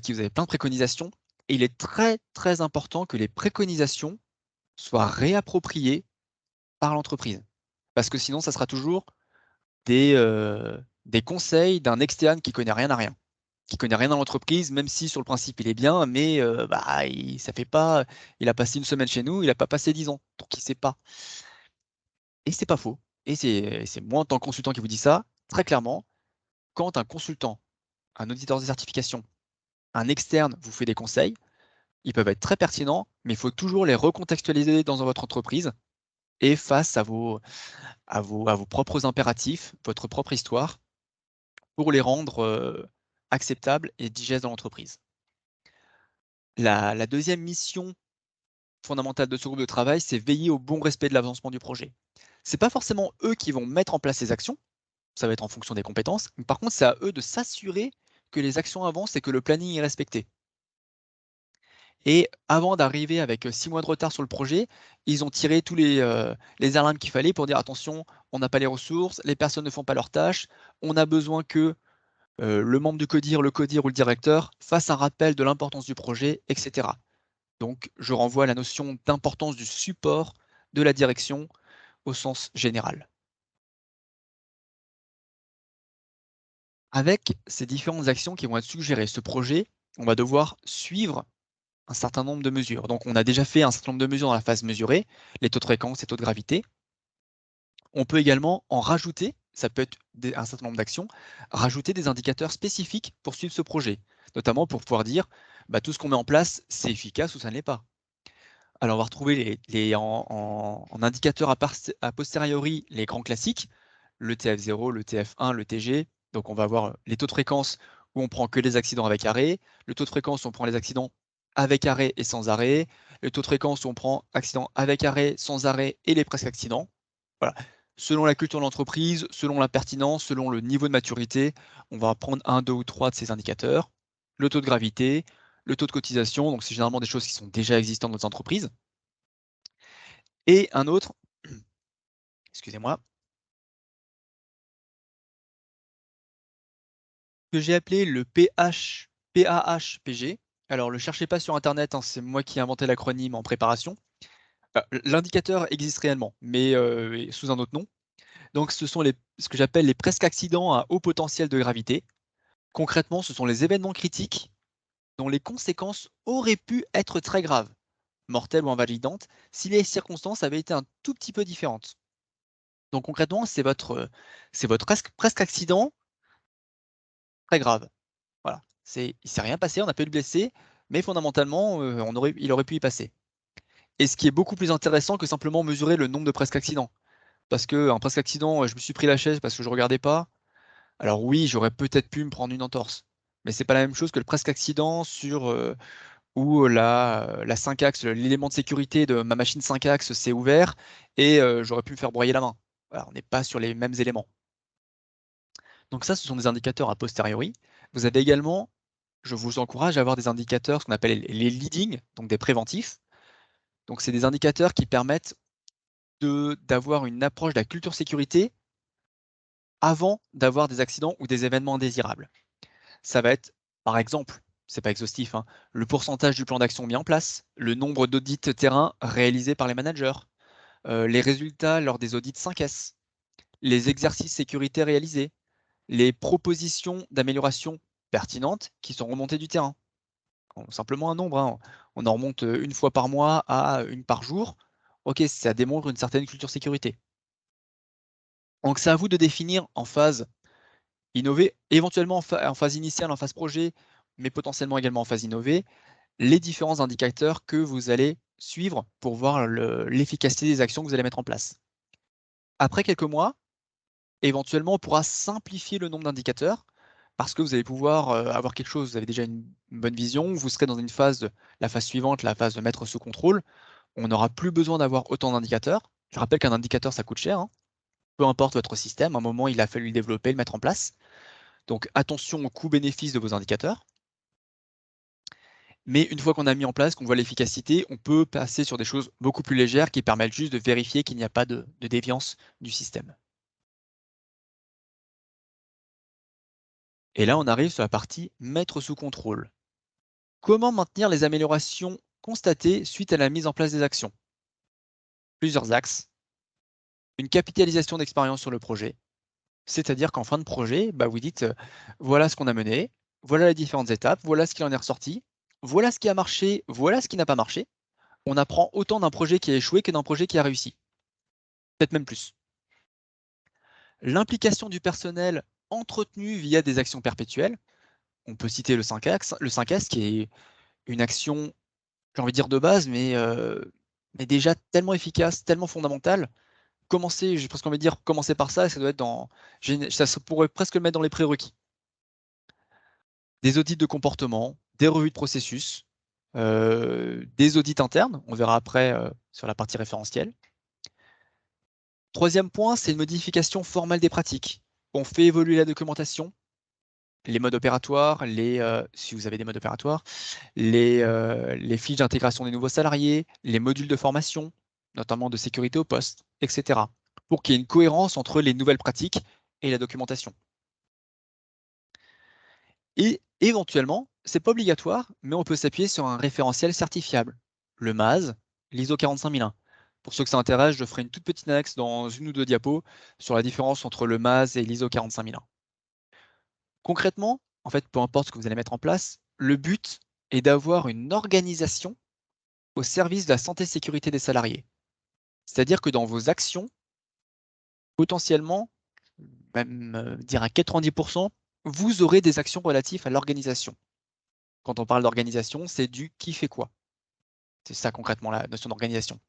qui vous avez plein de préconisations. Et il est très, très important que les préconisations soient réappropriées par l'entreprise. Parce que sinon, ça sera toujours des conseils d'un externe qui connaît rien à rien, qui connaît rien à l'entreprise, même si sur le principe il est bien, mais bah, ça fait pas, il a passé une semaine chez nous, il n'a pas passé 10 ans, donc il ne sait pas. Et c'est pas faux. Et c'est moi en tant que consultant qui vous dis ça, très clairement, quand un consultant, un auditeur de certification, un externe vous fait des conseils, ils peuvent être très pertinents, mais il faut toujours les recontextualiser dans votre entreprise et face à vos propres impératifs, votre propre histoire, pour les rendre acceptables et digestes dans l'entreprise. La deuxième mission fondamentale de ce groupe de travail, c'est veiller au bon respect de l'avancement du projet. Ce n'est pas forcément eux qui vont mettre en place ces actions, ça va être en fonction des compétences, mais par contre, c'est à eux de s'assurer que les actions avancent et que le planning est respecté. Et avant d'arriver avec 6 mois de retard sur le projet, ils ont tiré tous les alarmes qu'il fallait pour dire: «Attention, on n'a pas les ressources, les personnes ne font pas leurs tâches, on a besoin que, le membre du CODIR, le CODIR ou le directeur fasse un rappel de l'importance du projet» et cetera. Donc je renvoie à la notion d'importance du support de la direction au sens général. Avec ces différentes actions qui vont être suggérées, ce projet, on va devoir suivre un certain nombre de mesures. Donc on a déjà fait un certain nombre de mesures dans la phase mesurée, les taux de fréquence, les taux de gravité. On peut également en rajouter, ça peut être un certain nombre d'actions, rajouter des indicateurs spécifiques pour suivre ce projet, notamment pour pouvoir dire bah, tout ce qu'on met en place, c'est efficace ou ça ne l'est pas. Alors on va retrouver en indicateurs a posteriori les grands classiques, le TF0, le TF1, le TG. Donc on va avoir les taux de fréquence où on prend que les accidents avec arrêt, le taux de fréquence où on prend les accidents avec arrêt et sans arrêt, le taux de fréquence où on prend accidents avec arrêt, sans arrêt et les presque accidents. Voilà. Selon la culture de l'entreprise, selon la pertinence, selon le niveau de maturité, on va prendre 1, 2 ou 3 de ces indicateurs. Le taux de gravité, le taux de cotisation, donc c'est généralement des choses qui sont déjà existantes dans nos entreprises. Et un autre, excusez-moi, que j'ai appelé le PAHPG. Alors, ne le cherchez pas sur Internet, hein, c'est moi qui ai inventé l'acronyme en préparation. L'indicateur existe réellement, mais sous un autre nom. Donc, ce sont ce que j'appelle les presque accidents à haut potentiel de gravité. Concrètement, ce sont les événements critiques dont les conséquences auraient pu être très graves, mortelles ou invalidantes, si les circonstances avaient été un tout petit peu différentes. Donc concrètement, c'est votre presque accident très grave. Voilà. Il ne s'est rien passé, on n'a pas eu de blessés, mais fondamentalement, il aurait pu y passer. Et ce qui est beaucoup plus intéressant que simplement mesurer le nombre de presque accidents. Parce qu'un presque accident, je me suis pris la chaise parce que je ne regardais pas. Alors oui, j'aurais peut-être pu me prendre une entorse. Mais c'est pas la même chose que le presque accident où la 5 axes, l'élément de sécurité de ma machine 5 axes s'est ouvert et j'aurais pu me faire broyer la main. Voilà, on n'est pas sur les mêmes éléments. Donc ça, ce sont des indicateurs a posteriori. Vous avez également, je vous encourage à avoir des indicateurs, ce qu'on appelle les leading, donc des préventifs. Donc c'est des indicateurs qui permettent d'avoir une approche de la culture sécurité avant d'avoir des accidents ou des événements indésirables. Ça va être, par exemple, c'est pas exhaustif, hein, le pourcentage du plan d'action mis en place, le nombre d'audits terrain réalisés par les managers, les résultats lors des audits 5S, les exercices sécurité réalisés, les propositions d'amélioration pertinentes qui sont remontées du terrain. Simplement un nombre, hein. On en remonte une fois par mois à une par jour. Ok, ça démontre une certaine culture sécurité. Donc c'est à vous de définir en phase innovée, éventuellement en phase initiale, en phase projet, mais potentiellement également en phase innovée, les différents indicateurs que vous allez suivre pour voir l'efficacité des actions que vous allez mettre en place. Après quelques mois, éventuellement, on pourra simplifier le nombre d'indicateurs parce que vous allez pouvoir avoir quelque chose, vous avez déjà une bonne vision, vous serez dans une phase, la phase suivante, la phase de mettre sous contrôle. On n'aura plus besoin d'avoir autant d'indicateurs. Je rappelle qu'un indicateur, ça coûte cher, hein. Peu importe votre système, à un moment, il a fallu le développer, le mettre en place. Donc attention au coût-bénéfice de vos indicateurs. Mais une fois qu'on a mis en place, qu'on voit l'efficacité, on peut passer sur des choses beaucoup plus légères qui permettent juste de vérifier qu'il n'y a pas de déviance du système. Et là, on arrive sur la partie mettre sous contrôle. Comment maintenir les améliorations constatées suite à la mise en place des actions? Plusieurs axes. Une capitalisation d'expérience sur le projet. C'est-à-dire qu'en fin de projet, vous dites, voilà ce qu'on a mené, voilà les différentes étapes, voilà ce qui en est ressorti, voilà ce qui a marché, voilà ce qui n'a pas marché. On apprend autant d'un projet qui a échoué que d'un projet qui a réussi. Peut-être même plus. L'implication du personnel entretenu via des actions perpétuelles. On peut citer le 5S qui est une action, j'ai envie de dire de base, mais déjà tellement efficace, tellement fondamentale. J'ai presque envie de dire commencer par ça, ça doit être ça pourrait presque le mettre dans les prérequis. Des audits de comportement, des revues de processus, des audits internes, on verra après sur la partie référentielle. Troisième point, c'est une modification formelle des pratiques. On fait évoluer la documentation, les modes opératoires, si vous avez des modes opératoires, les fiches d'intégration des nouveaux salariés, les modules de formation, notamment de sécurité au poste, etc. Pour qu'il y ait une cohérence entre les nouvelles pratiques et la documentation. Et éventuellement, c'est pas obligatoire, mais on peut s'appuyer sur un référentiel certifiable, le MAS, l'ISO 45001. Pour ceux que ça intéresse, je ferai une toute petite annexe dans une ou deux diapos sur la différence entre le MAS et l'ISO 45001. Concrètement, en fait, peu importe ce que vous allez mettre en place, le but est d'avoir une organisation au service de la santé et sécurité des salariés. C'est-à-dire que dans vos actions, potentiellement, même dire à 90%, vous aurez des actions relatives à l'organisation. Quand on parle d'organisation, c'est du qui fait quoi. C'est ça concrètement la notion d'organisation.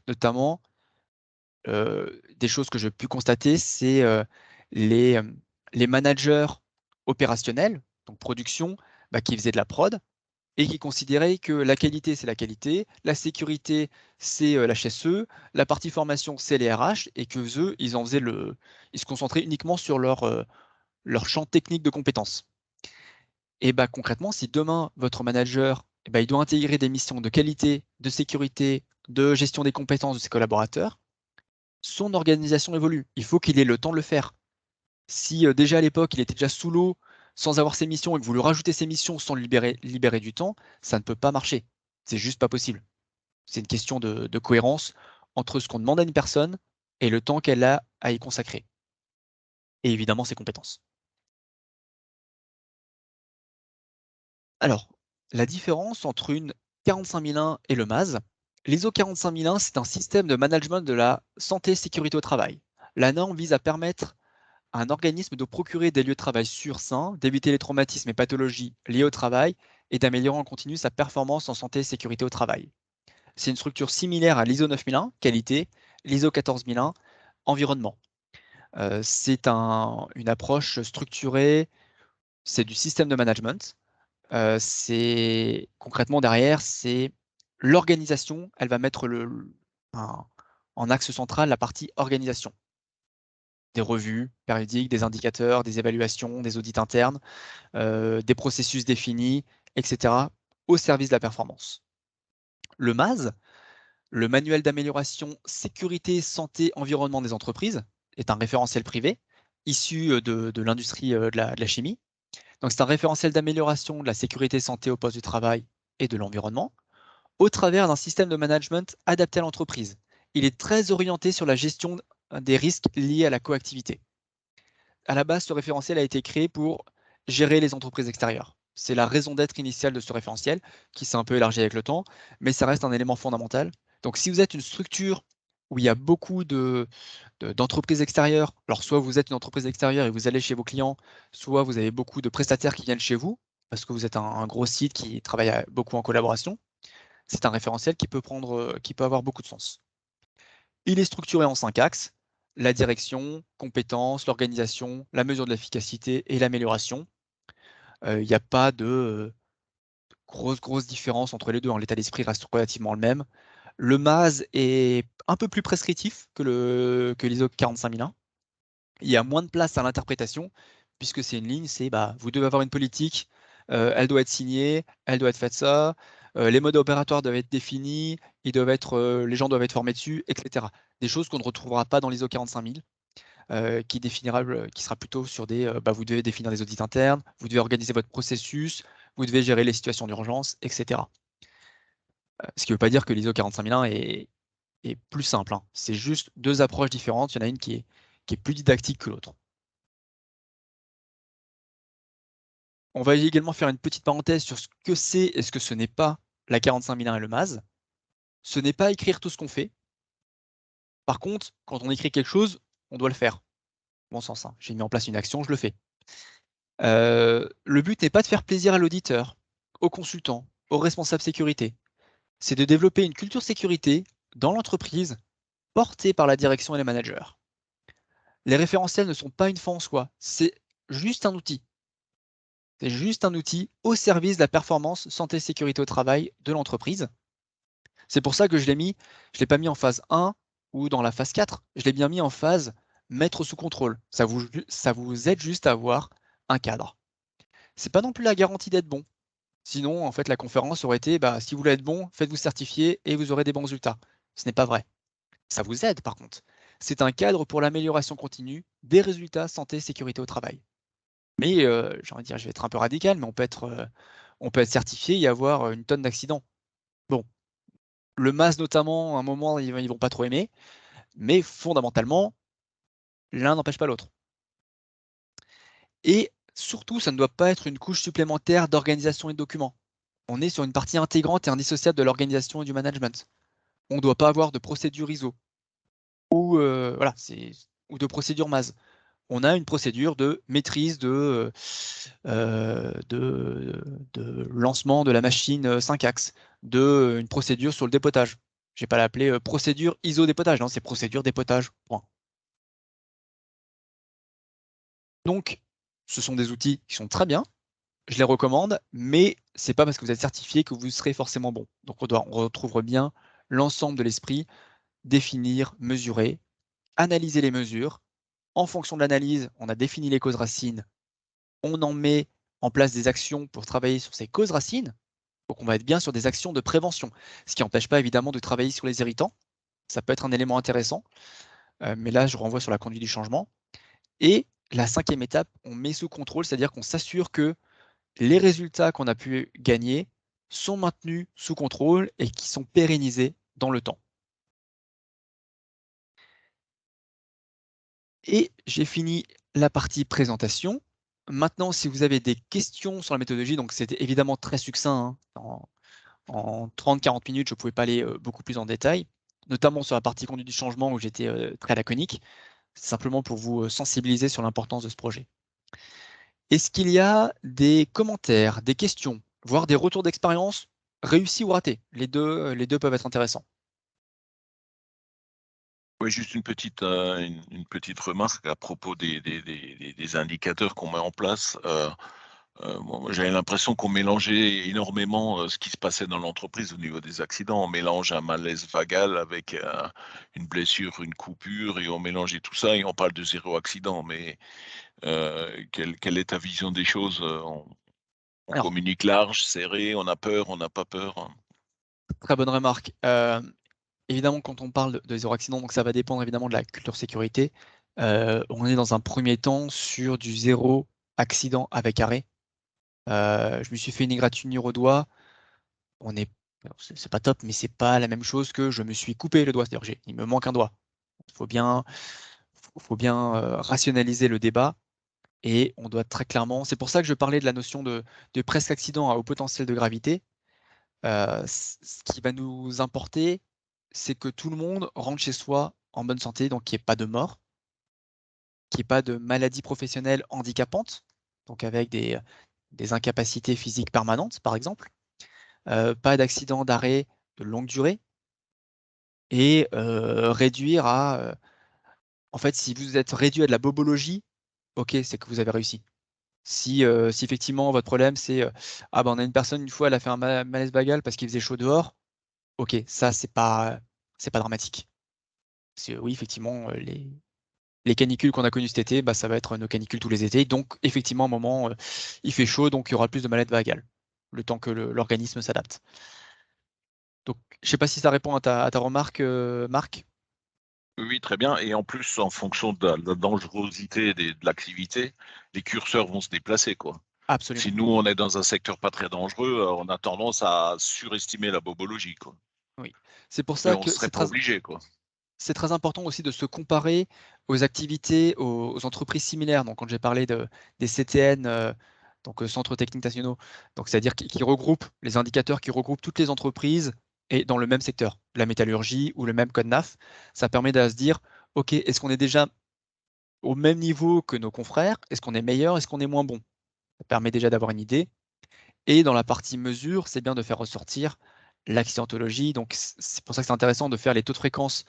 Notamment, des choses que j'ai pu constater, c'est les managers opérationnels, Donc production, qui faisait de la prod et qui considérait que la qualité, c'est la qualité, la sécurité, c'est la HSE, la partie formation, c'est les RH, et que eux, ils se concentraient uniquement sur leur champ technique de compétences. Et concrètement, si demain, votre manager, il doit intégrer des missions de qualité, de sécurité, de gestion des compétences de ses collaborateurs, son organisation évolue. Il faut qu'il ait le temps de le faire. Si déjà à l'époque, il était déjà sous l'eau, sans avoir ses missions, et que vous lui rajoutez ses missions sans lui libérer du temps, ça ne peut pas marcher. C'est juste pas possible. C'est une question de cohérence entre ce qu'on demande à une personne et le temps qu'elle a à y consacrer. Et évidemment, ses compétences. Alors, la différence entre une 45001 et le MAS, l'ISO 45001, c'est un système de management de la santé et sécurité au travail. La norme vise à permettre à un organisme de procurer des lieux de travail sûrs, sains, d'éviter les traumatismes et pathologies liés au travail et d'améliorer en continu sa performance en santé et sécurité au travail. C'est une structure similaire à l'ISO 9001, qualité, l'ISO 14001, environnement. C'est une approche structurée, c'est du système de management. C'est concrètement derrière, c'est l'organisation, elle va mettre en axe central la partie organisation. Des revues périodiques, des indicateurs, des évaluations, des audits internes, des processus définis, etc., au service de la performance. Le MAS, le manuel d'amélioration sécurité, santé, environnement des entreprises, est un référentiel privé issu de l'industrie de la chimie. Donc, c'est un référentiel d'amélioration de la sécurité santé au poste du travail et de l'environnement au travers d'un système de management adapté à l'entreprise. Il est très orienté sur la gestion des risques liés à la coactivité. À la base, ce référentiel a été créé pour gérer les entreprises extérieures. C'est la raison d'être initiale de ce référentiel, qui s'est un peu élargi avec le temps, mais ça reste un élément fondamental. Donc, si vous êtes une structure où il y a beaucoup d'entreprises extérieures, alors soit vous êtes une entreprise extérieure et vous allez chez vos clients, soit vous avez beaucoup de prestataires qui viennent chez vous, parce que vous êtes un gros site qui travaille beaucoup en collaboration, c'est un référentiel qui peut avoir beaucoup de sens. Il est structuré en 5 axes: la direction, compétences, l'organisation, la mesure de l'efficacité et l'amélioration. Il n'y a pas de grosse différence entre les deux, hein. L'état d'esprit reste relativement le même. Le MAS est un peu plus prescriptif que l'ISO 45001. Il y a moins de place à l'interprétation, puisque c'est une ligne, c'est vous devez avoir une politique, elle doit être signée, elle doit être faite ça, les modes opératoires doivent être définis, les gens doivent être formés dessus, etc. Des choses qu'on ne retrouvera pas dans l'ISO 45000, qui sera plutôt sur vous devez définir des audits internes, vous devez organiser votre processus, vous devez gérer les situations d'urgence, etc. Ce qui ne veut pas dire que l'ISO 45001 est plus simple, hein. C'est juste deux approches différentes, il y en a une qui est plus didactique que l'autre. On va également faire une petite parenthèse sur ce que c'est et ce que ce n'est pas la 45001 et le MAS. Ce n'est pas écrire tout ce qu'on fait. Par contre, quand on écrit quelque chose, on doit le faire. Bon sens, hein. J'ai mis en place une action, je le fais. Le but n'est pas de faire plaisir à l'auditeur, au consultant, au responsable sécurité. C'est de développer une culture sécurité dans l'entreprise portée par la direction et les managers. Les référentiels ne sont pas une fin en soi, c'est juste un outil. C'est juste un outil au service de la performance santé et sécurité au travail de l'entreprise. C'est pour ça que je l'ai pas mis en phase 1 ou dans la phase 4, je l'ai bien mis en phase mettre sous contrôle. Ça vous aide juste à avoir un cadre. C'est pas non plus la garantie d'être bon. Sinon, en fait, la conférence aurait été, si vous voulez être bon, faites-vous certifier et vous aurez des bons résultats. Ce n'est pas vrai. Ça vous aide par contre. C'est un cadre pour l'amélioration continue des résultats santé et sécurité au travail. Mais j'ai envie de dire, je vais être un peu radical, mais on peut être certifié et avoir une tonne d'accidents. Bon, le MAS notamment, à un moment, ils vont pas trop aimer, mais fondamentalement, l'un n'empêche pas l'autre. Et surtout, ça ne doit pas être une couche supplémentaire d'organisation et de documents. On est sur une partie intégrante et indissociable de l'organisation et du management. On ne doit pas avoir de procédure ISO ou ou de procédure MAS. On a une procédure de maîtrise de lancement de la machine 5 axes, une procédure sur le dépotage. Je ne vais pas l'appeler procédure ISO dépotage, non, c'est procédure dépotage, point. Donc, ce sont des outils qui sont très bien, je les recommande, mais c'est pas parce que vous êtes certifié que vous serez forcément bon. Donc on retrouve bien l'ensemble de l'esprit, définir, mesurer, analyser les mesures. En fonction de l'analyse, on a défini les causes racines, on en met en place des actions pour travailler sur ces causes racines. Donc on va être bien sur des actions de prévention, ce qui n'empêche pas évidemment de travailler sur les irritants. Ça peut être un élément intéressant, mais là je renvoie sur la conduite du changement. Et la cinquième étape, on met sous contrôle, c'est-à-dire qu'on s'assure que les résultats qu'on a pu gagner sont maintenus sous contrôle et qui sont pérennisés dans le temps. Et j'ai fini la partie présentation. Maintenant, si vous avez des questions sur la méthodologie, donc c'était évidemment très succinct, hein, en 30-40 minutes, je ne pouvais pas aller beaucoup plus en détail, notamment sur la partie conduite du changement où j'étais très laconique, simplement pour vous sensibiliser sur l'importance de ce projet. Est-ce qu'il y a des commentaires, des questions, voire des retours d'expérience réussis ou ratés? Les deux peuvent être intéressants. Oui, juste une petite remarque à propos des indicateurs qu'on met en place. Moi, j'avais l'impression qu'on mélangeait énormément, ce qui se passait dans l'entreprise au niveau des accidents. On mélange un malaise vagal avec, une blessure, une coupure et on mélangeait tout ça et on parle de 0 accident. Mais, quelle est ta vision des choses? On Alors, communique large, serré, on a peur, on n'a pas peur? très bonne remarque. Évidemment, quand on parle de zéro accident, donc ça va dépendre évidemment de la culture sécurité. On est dans un premier temps sur du zéro accident avec arrêt. Je me suis fait une égratignure au doigt. On est, c'est pas top, mais c'est pas la même chose que je me suis coupé le doigt. C'est-à-dire, il me manque un doigt. Il faut bien rationaliser le débat et on doit très clairement. C'est pour ça que je parlais de la notion de presque accident à haut potentiel de gravité. Ce qui va nous importer, c'est que tout le monde rentre chez soi en bonne santé, donc qu'il n'y ait pas de mort, qu'il n'y ait pas de maladie professionnelle handicapante, donc avec des incapacités physiques permanentes, par exemple, pas d'accident d'arrêt de longue durée, et réduire à, en fait, si vous êtes réduit à de la bobologie, OK, c'est que vous avez réussi. Si effectivement votre problème c'est, «Ah bah, on a une personne, une fois, elle a fait un malaise vagal parce qu'il faisait chaud dehors», OK, ça c'est pas dramatique. Oui, effectivement, les canicules qu'on a connues cet été, bah, ça va être nos canicules tous les étés. Donc effectivement, à un moment, il fait chaud, donc il y aura plus de maladies vagales, le temps que l'organisme s'adapte. Donc je sais pas si ça répond à ta remarque, Marc? Oui, oui, très bien et en plus, en fonction de la dangerosité de l'activité, les curseurs vont se déplacer, quoi. Si Absolument, nous, on est dans un secteur pas très dangereux, on a tendance à surestimer la bobologie, quoi. oui. C'est pour Mais ça on que serait pas obligé, quoi. c'est très important aussi de se comparer aux activités, aux entreprises similaires. Donc, quand j'ai parlé des CTN, donc Centres techniques nationaux, donc c'est-à-dire qui regroupent les indicateurs qui regroupent toutes les entreprises et dans le même secteur, la métallurgie ou le même code NAF, ça permet de se dire, OK, est-ce qu'on est déjà au même niveau que nos confrères? Est-ce qu'on est meilleur? Est-ce qu'on est moins bon? Ça permet déjà d'avoir une idée. Et dans la partie mesure, c'est bien de faire ressortir l'accidentologie. Donc, c'est pour ça que c'est intéressant de faire les taux de fréquence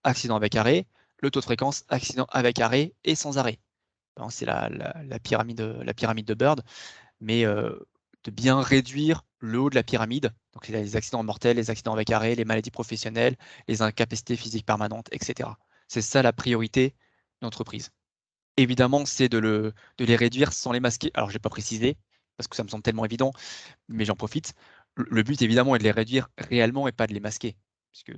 accident avec arrêt, le taux de fréquence accident avec arrêt et sans arrêt. Hein, c'est la pyramide de Bird, mais de bien réduire le haut de la pyramide. Donc, il y a les accidents mortels, les accidents avec arrêt, les maladies professionnelles, les incapacités physiques permanentes, etc. C'est ça la priorité d'entreprise. Évidemment, c'est de les réduire sans les masquer. Alors, je n'ai pas précisé, parce que ça me semble tellement évident, mais j'en profite. Le but, évidemment, est de les réduire réellement et pas de les masquer. Parce que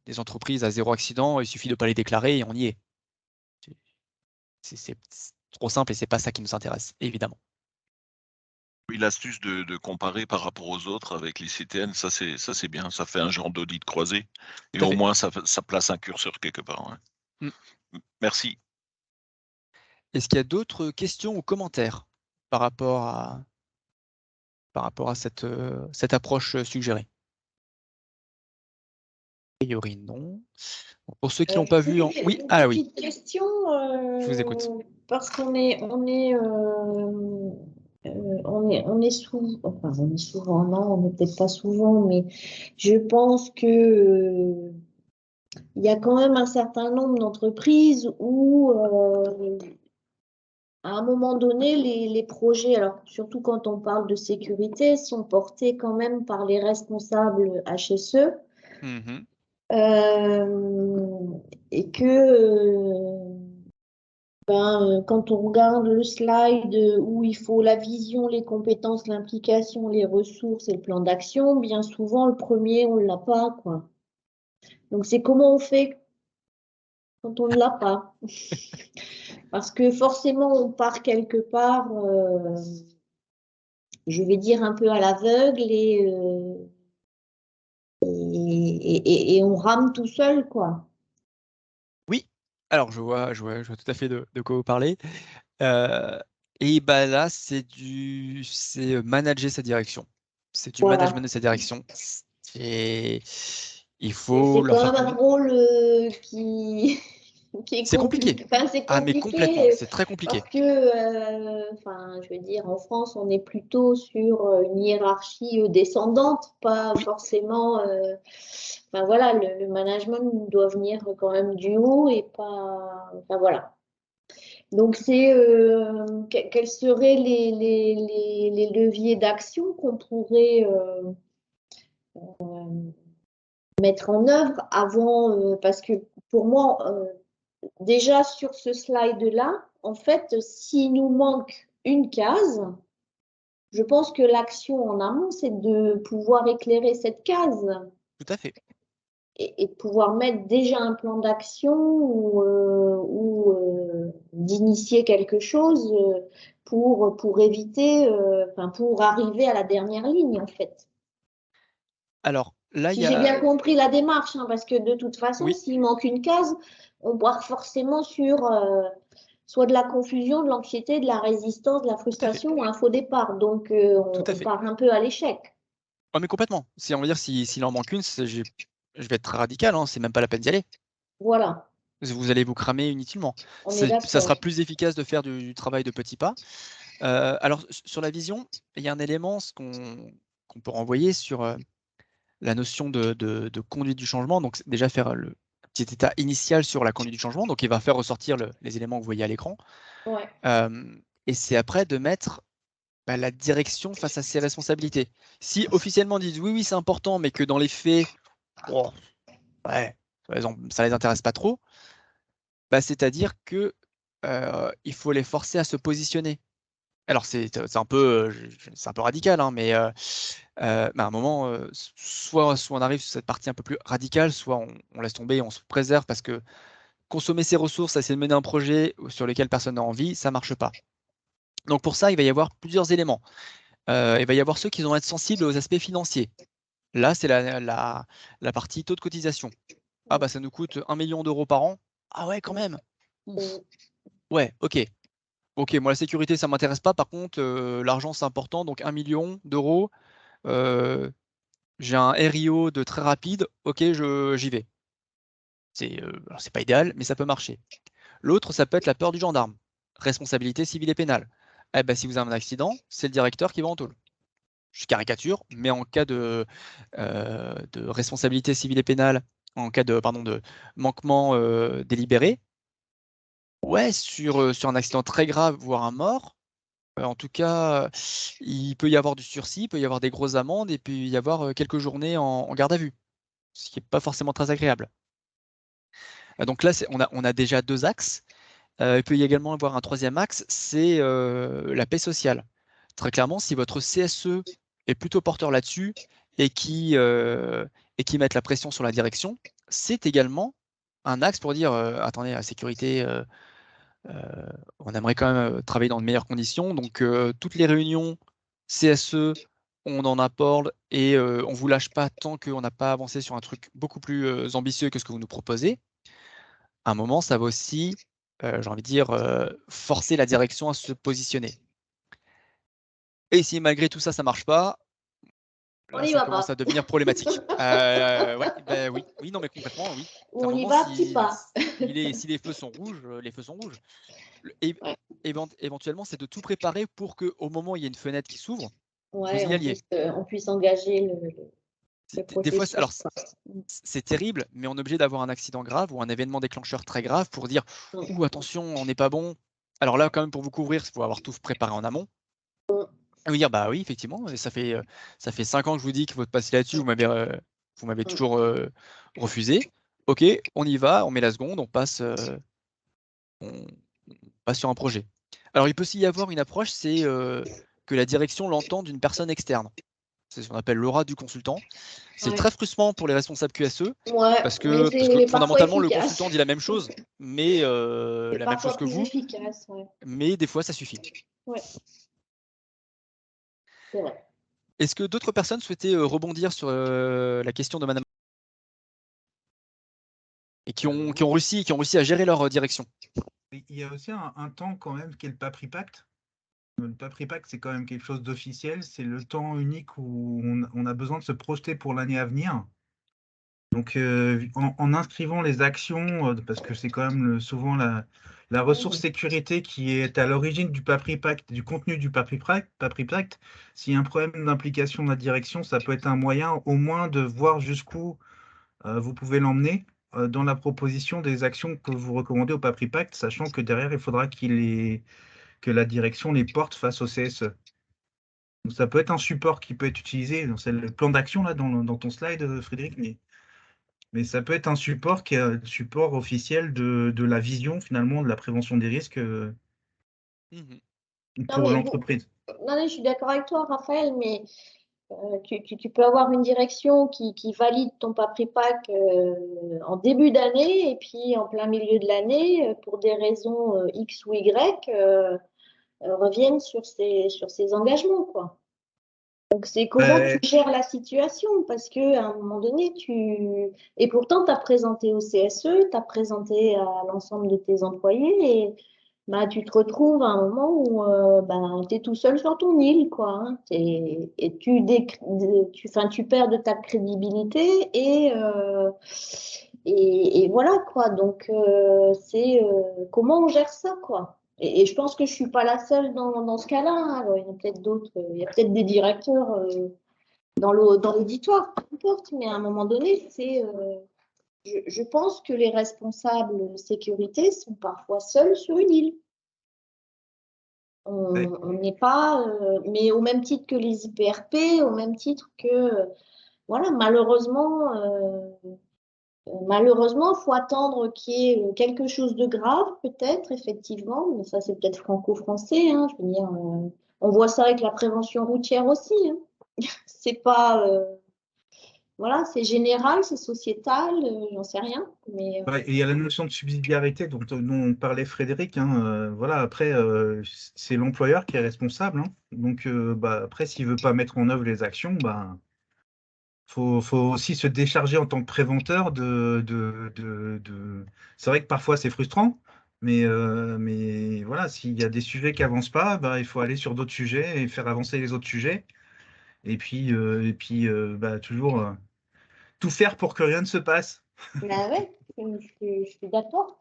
des entreprises à zéro accident, il suffit de ne pas les déclarer et on y est. C'est trop simple et c'est pas ça qui nous intéresse, évidemment. Oui, l'astuce de comparer par rapport aux autres avec les CTN, ça c'est bien, ça fait un genre d'audit croisé et Tout à au fait. moins ça place un curseur quelque part, ouais. Mm. Merci. Est-ce qu'il y a d'autres questions ou commentaires par rapport à cette approche suggérée? A priori, non. Pour ceux qui n'ont pas vu en... J'ai Oui, une ah oui, petite question, je vous écoute. parce on est souvent, enfin on est souvent, non, on n'est peut-être pas souvent, mais je pense que il y a quand même un certain nombre d'entreprises où à un moment donné, les projets, alors surtout quand on parle de sécurité, sont portés quand même par les responsables HSE. Mhm. Et que quand on regarde le slide où il faut la vision, les compétences, l'implication, les ressources et le plan d'action, bien souvent le premier, on ne l'a pas, quoi. Donc c'est comment on fait quand on ne l'a pas. Parce que forcément, on part quelque part, je vais dire un peu à l'aveugle et on rame tout seul, quoi. Oui, alors je vois tout à fait de quoi vous parlez. Et bah là, c'est manager sa direction. C'est du management Voilà. de sa direction. Et il Et faut c'est leur quand faire même un comprendre. rôle qui est C'est compliqué. compliqué. Enfin, c'est Ah, mais complètement, compliqué c'est très compliqué. parce que, enfin, je veux dire, en France, on est plutôt sur une hiérarchie descendante, pas Oui, forcément. Enfin voilà, le management doit venir quand même du haut et pas. Enfin voilà. Donc c'est quels seraient les leviers d'action qu'on pourrait mettre en œuvre avant, parce que pour moi, déjà sur ce slide-là, en fait, s'il nous manque une case, je pense que l'action en amont, c'est de pouvoir éclairer cette case tout à fait. et de pouvoir mettre déjà un plan d'action ou d'initier quelque chose pour éviter, enfin, pour arriver à la dernière ligne, en fait. Alors là, il Si y j'ai a. bien compris la démarche, hein, parce que de toute façon, Oui, s'il manque une case, on part forcément sur soit de la confusion, de l'anxiété, de la résistance, de la tout à fait. frustration ou un faux départ. Donc, Tout à on fait. part un peu à l'échec. Oh, mais complètement. Si on va dire s'il en manque une, je vais être très radical, hein, c'est même pas la peine d'y aller. Voilà, Vous allez vous cramer inutilement. on est Ça d'accord. sera plus efficace de faire du travail de petits pas. Alors, sur la vision, il y a un élément qu'on peut renvoyer sur la notion de conduite du changement. Donc, déjà faire le petit état initial sur la conduite du changement. Donc, il va faire ressortir les éléments que vous voyez à l'écran. Ouais. Et c'est après de mettre la direction face à ses responsabilités. Si officiellement ils disent oui, oui, c'est important, mais que dans les faits, oh, ouais, ça les intéresse pas trop, c'est-à-dire que il faut les forcer à se positionner. Alors c'est un peu c'est un peu radical, hein, mais à un moment, soit on arrive sur cette partie un peu plus radicale, soit on laisse tomber, on se préserve parce que consommer ses ressources, essayer de mener un projet sur lequel personne n'a envie, ça marche pas. Donc pour ça, il va y avoir plusieurs éléments. Il va y avoir ceux qui vont être sensibles aux aspects financiers. Là, c'est la partie taux de cotisation. Ah bah ça nous coûte 1 million d'euros par an. Ah ouais, quand même. Ouf. Ouais, ok. Ok, moi la sécurité, ça m'intéresse pas. Par contre, l'argent, c'est important. Donc 1 million d'euros. euh, j'ai un RIO de très rapide. Ok, j'y vais. Alors, c'est pas idéal, mais ça peut marcher. L'autre, ça peut être la peur du gendarme. Responsabilité civile et pénale. Eh ben, si vous avez un accident, c'est le directeur qui va en tôle. Je caricature, mais en cas de responsabilité civile et pénale, en cas de manquement délibéré, ouais, sur un accident très grave, voire un mort, en tout cas, il peut y avoir du sursis, il peut y avoir des grosses amendes, et puis y avoir quelques journées en garde à vue, ce qui n'est pas forcément très agréable. Donc là, on a déjà deux axes. Il peut y également avoir un troisième axe, c'est la paix sociale. Très clairement, si votre CSE est plutôt porteur là-dessus et et qui met la pression sur la direction, c'est également un axe pour dire attendez, la sécurité, on aimerait quand même travailler dans de meilleures conditions. Donc, toutes les réunions CSE, on en apporte et on ne vous lâche pas tant qu'on n'a pas avancé sur un truc beaucoup plus ambitieux que ce que vous nous proposez. À un moment, ça va aussi, j'ai envie de dire, forcer la direction à se positionner. Et si malgré tout ça, ça marche pas, On là, n'y ça va commence pas. à devenir problématique. Ouais, ben oui, oui, non, mais complètement, oui. À un On y moment, va à petits pas. si les feux sont rouges, les feux sont rouges. Et Ouais, éventuellement, c'est de tout préparer pour qu'au moment où il y a une fenêtre qui s'ouvre, vous ouais, y alliez. on puisse engager le Des fois, processus, alors quoi. c'est terrible, mais on est obligé d'avoir un accident grave ou un événement déclencheur très grave pour dire, Mm. ouh, attention, on n'est pas bon. Alors là, quand même, pour vous couvrir, il faut avoir tout préparé en amont. Vous dire, bah oui, effectivement, ça fait 5 ans que je vous dis qu'il faut passer là-dessus, vous m'avez toujours refusé. Ok, on y va, on met la seconde, on passe sur un projet. Alors, il peut aussi y avoir une approche, c'est que la direction l'entend d'une personne externe. C'est ce qu'on appelle l'aura du consultant. C'est Ouais. très frustrant pour les responsables QSE, Ouais, parce mais que c'est parfois fondamentalement, le efficace. consultant dit la même chose, mais C'est la même chose parfois que plus vous, efficace, ouais. mais des fois, ça suffit. Ouais. C'est vrai. Est-ce que d'autres personnes souhaitaient rebondir sur la question de Madame et qui ont réussi à gérer leur direction? Il y a aussi un temps quand même qui est le Papri Pacte. Le Papri Pacte, c'est quand même quelque chose d'officiel. C'est le temps unique où on a besoin de se projeter pour l'année à venir. Donc, en inscrivant les actions, parce que c'est quand même souvent la ressource sécurité qui est à l'origine du Papri Pacte, du contenu du Papri Pacte, s'il y a un problème d'implication de la direction, ça peut être un moyen au moins de voir jusqu'où vous pouvez l'emmener dans la proposition des actions que vous recommandez au Papri Pacte, sachant que derrière, il faudra que la direction les porte face au CSE. Donc, ça peut être un support qui peut être utilisé. C'est le plan d'action là dans ton slide, Frédéric, mais ça peut être un support qui est un support officiel de la vision finalement de la prévention des risques Non, pour mais l'entreprise. non, je suis d'accord avec toi, Raphaël, mais tu peux avoir une direction qui valide ton Papri Pack en début d'année et puis en plein milieu de l'année, pour des raisons X ou Y, reviennent sur ses engagements, quoi. Donc, c'est comment tu gères la situation, parce qu'à un moment donné, Et pourtant, tu as présenté au CSE, tu as présenté à l'ensemble de tes employés, et bah, tu te retrouves à un moment où tu es tout seul sur ton île, quoi, hein. Et tu perds de ta crédibilité, et voilà, quoi. Donc, c'est comment on gère ça, quoi. Et je pense que je ne suis pas la seule dans ce cas-là, hein. Alors, il y en a peut-être d'autres, il y a peut-être des directeurs dans l'auditoire, peu importe, mais à un moment donné, je pense que les responsables sécurité sont parfois seuls sur une île. On n'est pas, mais au même titre que les IPRP, au même titre que, voilà, malheureusement, il faut attendre qu'il y ait quelque chose de grave, peut-être, effectivement, mais ça, c'est peut-être franco-français, hein, je veux dire, on voit ça avec la prévention routière aussi, hein. C'est pas, voilà, c'est général, c'est sociétal, j'en sais rien, mais Ouais, et il y a la notion de subsidiarité dont on parlait Frédéric, hein, voilà, après, c'est l'employeur qui est responsable, hein. Donc, après, s'il ne veut pas mettre en œuvre les actions, faut aussi se décharger en tant que préventeur C'est vrai que parfois c'est frustrant, mais voilà, s'il y a des sujets qui avancent pas, il faut aller sur d'autres sujets et faire avancer les autres sujets. Et puis, toujours tout faire pour que rien ne se passe. bah ouais, je suis d'accord.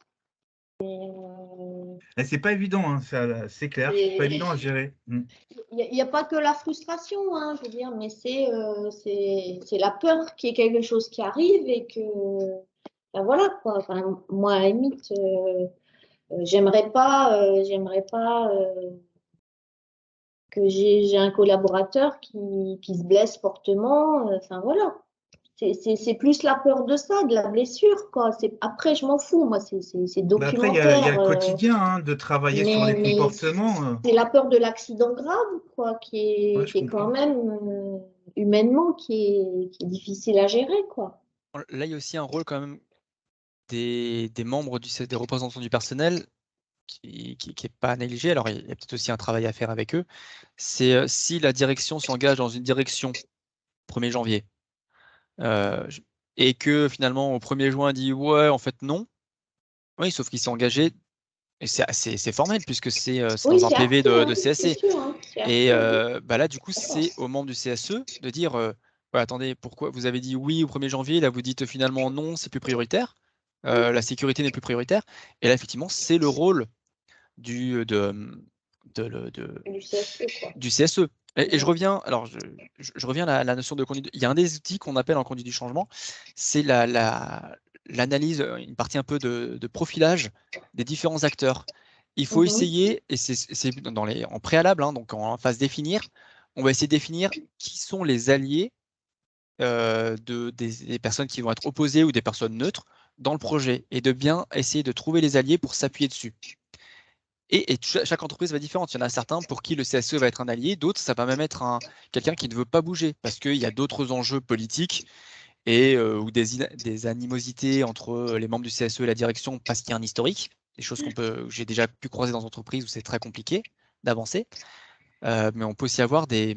Et c'est pas évident, hein, c'est clair, c'est pas évident à gérer. Il n'y a pas que la frustration, hein, je veux dire, mais c'est la peur qu'il y ait quelque chose qui arrive et que, ben voilà, quoi. Enfin, moi, à la limite, j'aimerais pas que j'ai un collaborateur qui se blesse fortement. Enfin, voilà. C'est plus la peur de ça, de la blessure, quoi. Après, je m'en fous, moi, c'est Après, il y a documentaire. le quotidien, hein, de travailler sur les Mais comportements. c'est la peur de l'accident grave, quoi, Ouais, je qui est quand comprends. même humainement qui est difficile à gérer, quoi. Là, il y a aussi un rôle quand même des membres des représentants du personnel qui est pas négligé. Alors, il y a peut-être aussi un travail à faire avec eux. C'est si la direction s'engage dans une direction 1er janvier et que finalement au 1er juin dit ouais, en fait non. Oui, sauf qu'il s'est engagé et c'est formel puisque c'est Oui, dans un c'est PV acté, de hein, c'est CSC. sûr, hein, c'est Et acté, oui. là, du coup, c'est aux membres du CSE de dire ouais, attendez, pourquoi vous avez dit oui au 1er janvier, là vous dites finalement non, c'est plus prioritaire, la sécurité n'est plus prioritaire. Et là, effectivement, c'est le rôle du Du CSE, quoi. CSE. Et je reviens, alors je reviens à la notion de conduite. Il y a un des outils qu'on appelle en conduite du changement, c'est l'analyse, une partie un peu de profilage des différents acteurs. Il faut essayer, et c'est en préalable, hein, donc en phase définir, on va essayer de définir qui sont les alliés des personnes qui vont être opposées ou des personnes neutres dans le projet, et de bien essayer de trouver les alliés pour s'appuyer dessus. Et chaque entreprise va être différente. Il y en a certains pour qui le CSE va être un allié, d'autres, ça va même être quelqu'un qui ne veut pas bouger parce qu'il y a d'autres enjeux politiques ou des animosités entre les membres du CSE et la direction parce qu'il y a un historique, des choses que j'ai déjà pu croiser dans des entreprises où c'est très compliqué d'avancer. Mais on peut aussi avoir des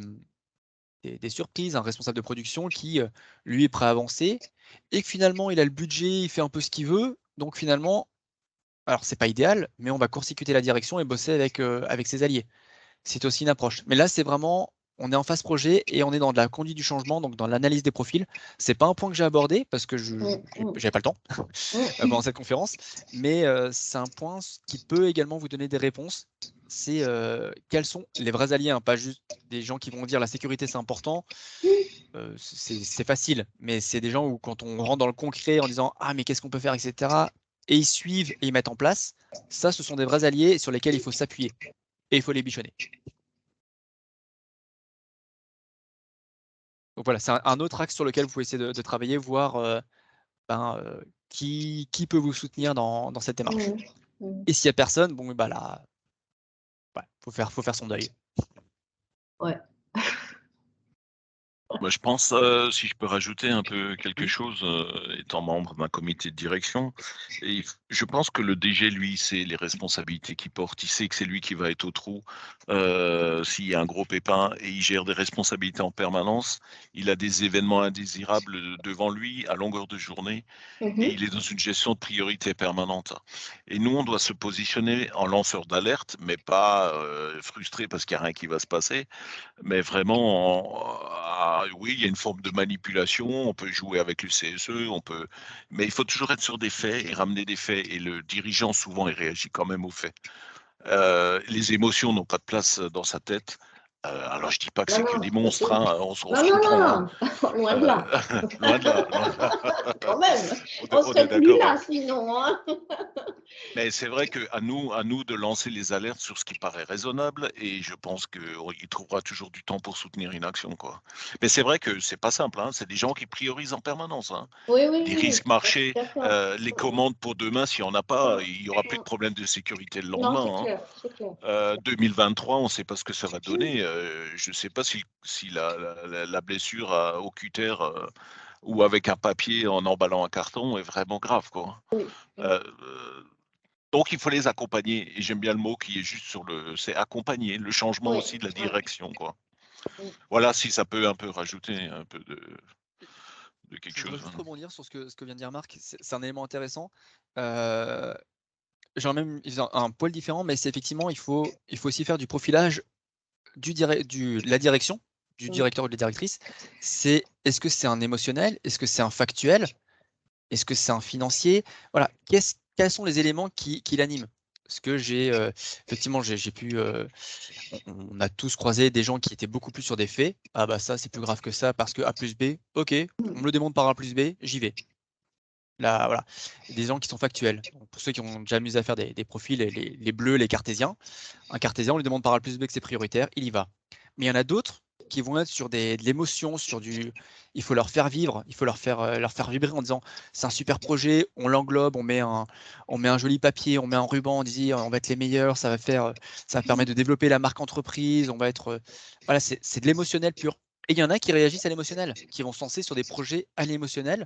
surprises, un responsable de production qui, lui, est prêt à avancer et que finalement, il a le budget, il fait un peu ce qu'il veut. Donc finalement, alors c'est pas idéal, mais on va court-circuiter la direction et bosser avec ses alliés. C'est aussi une approche. Mais là, c'est vraiment, on est en phase projet et on est dans de la conduite du changement, donc dans l'analyse des profils. C'est pas un point que j'ai abordé parce que j'avais pas le temps pendant cette conférence, mais c'est un point qui peut également vous donner des réponses. C'est quels sont les vrais alliés, hein, pas juste des gens qui vont dire la sécurité c'est important. C'est facile, mais c'est des gens où quand on rentre dans le concret en disant ah mais qu'est-ce qu'on peut faire, etc. Et ils suivent et ils mettent en place. Ça, ce sont des vrais alliés sur lesquels il faut s'appuyer et il faut les bichonner. Donc voilà, c'est un autre axe sur lequel vous pouvez essayer de travailler, voir qui peut vous soutenir dans cette démarche. Et s'il n'y a personne, bon, bah là, faut faire son deuil. Ouais. Bah, je pense, si je peux rajouter un peu quelque chose, étant membre d'un comité de direction, et je pense que le DG, lui, sait les responsabilités qu'il porte. Il sait que c'est lui qui va être au trou s'il y a un gros pépin, et il gère des responsabilités en permanence. Il a des événements indésirables devant lui à longueur de journée, et il est dans une gestion de priorité permanente. Et nous, on doit se positionner en lanceur d'alerte, mais pas frustré parce qu'il n'y a rien qui va se passer, mais vraiment, oui, il y a une forme de manipulation, on peut jouer avec le CSE, mais il faut toujours être sur des faits et ramener des faits, et le dirigeant, souvent, il réagit quand même aux faits. Les émotions n'ont pas de place dans sa tête. Alors, je dis pas que c'est que des monstres, hein, on se comprend. Hein. Loin de là. Loin de là. Quand même, on On serait est plus d'accord. là sinon. Hein. Mais c'est vrai qu'à nous de lancer les alertes sur ce qui paraît raisonnable, et je pense qu'il trouvera toujours du temps pour soutenir une action, quoi. Mais c'est vrai que c'est pas simple, hein, c'est des gens qui priorisent en permanence, hein. Oui, Les risques marchés, d'accord. les commandes pour demain, s'il n'y en a pas, il n'y aura plus de problème de sécurité le lendemain. Non, Hein. c'est clair. 2023, on ne sait pas ce que ça va donner. Je ne sais pas si la blessure au cutter ou avec un papier en emballant un carton est vraiment grave, quoi. Oui. Donc, il faut les accompagner. Et j'aime bien le mot qui est juste c'est accompagner le changement aussi de la direction, quoi. Voilà, si ça peut un peu rajouter un peu de quelque chose. Je voudrais juste rebondir sur ce que vient de dire Marc. C'est un élément intéressant. J'ai même un poil différent, mais c'est effectivement, il faut aussi faire du profilage de la direction, du directeur ou de la directrice. Est-ce que c'est un émotionnel? Est-ce que c'est un factuel? Est-ce que c'est un financier? Voilà, quels sont les éléments qui l'animent? Parce que effectivement, on a tous croisé des gens qui étaient beaucoup plus sur des faits. Ah bah ça, c'est plus grave que ça parce que A plus B, ok, on me le démontre par A plus B, j'y vais. Là, voilà, des gens qui sont factuels. Donc, pour ceux qui ont déjà amusé à faire des profils, les bleus, les cartésiens, un cartésien, on lui demande par A plus B que c'est prioritaire, il y va. Mais il y en a d'autres qui vont être sur de l'émotion, il faut leur faire vivre, il faut leur faire vibrer en disant c'est un super projet, on l'englobe, on met un joli papier, on met un ruban, on dit on va être les meilleurs, ça va permettre de développer la marque entreprise, on va être voilà, c'est de l'émotionnel pur. Et il y en a qui réagissent à l'émotionnel, qui vont se lancer sur des projets à l'émotionnel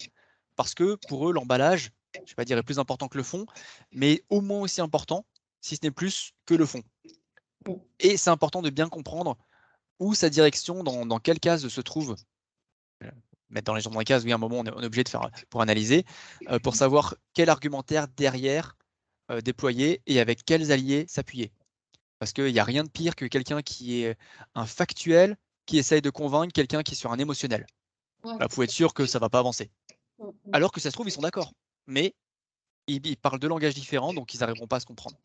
parce que pour eux l'emballage, je ne vais pas dire est plus important que le fond, mais au moins aussi important, si ce n'est plus que le fond. Et c'est important de bien comprendre où sa direction, dans quelle case se trouve, mettre dans les gens dans les cases, oui, à un moment, on est obligé de faire pour analyser, pour savoir quel argumentaire derrière déployer et avec quels alliés s'appuyer. Parce qu'il n'y a rien de pire que quelqu'un qui est un factuel, qui essaye de convaincre quelqu'un qui est sur un émotionnel. Là, vous pouvez être sûr que ça ne va pas avancer. Alors que ça se trouve, ils sont d'accord. Mais ils parlent deux langages différents, donc ils n'arriveront pas à se comprendre.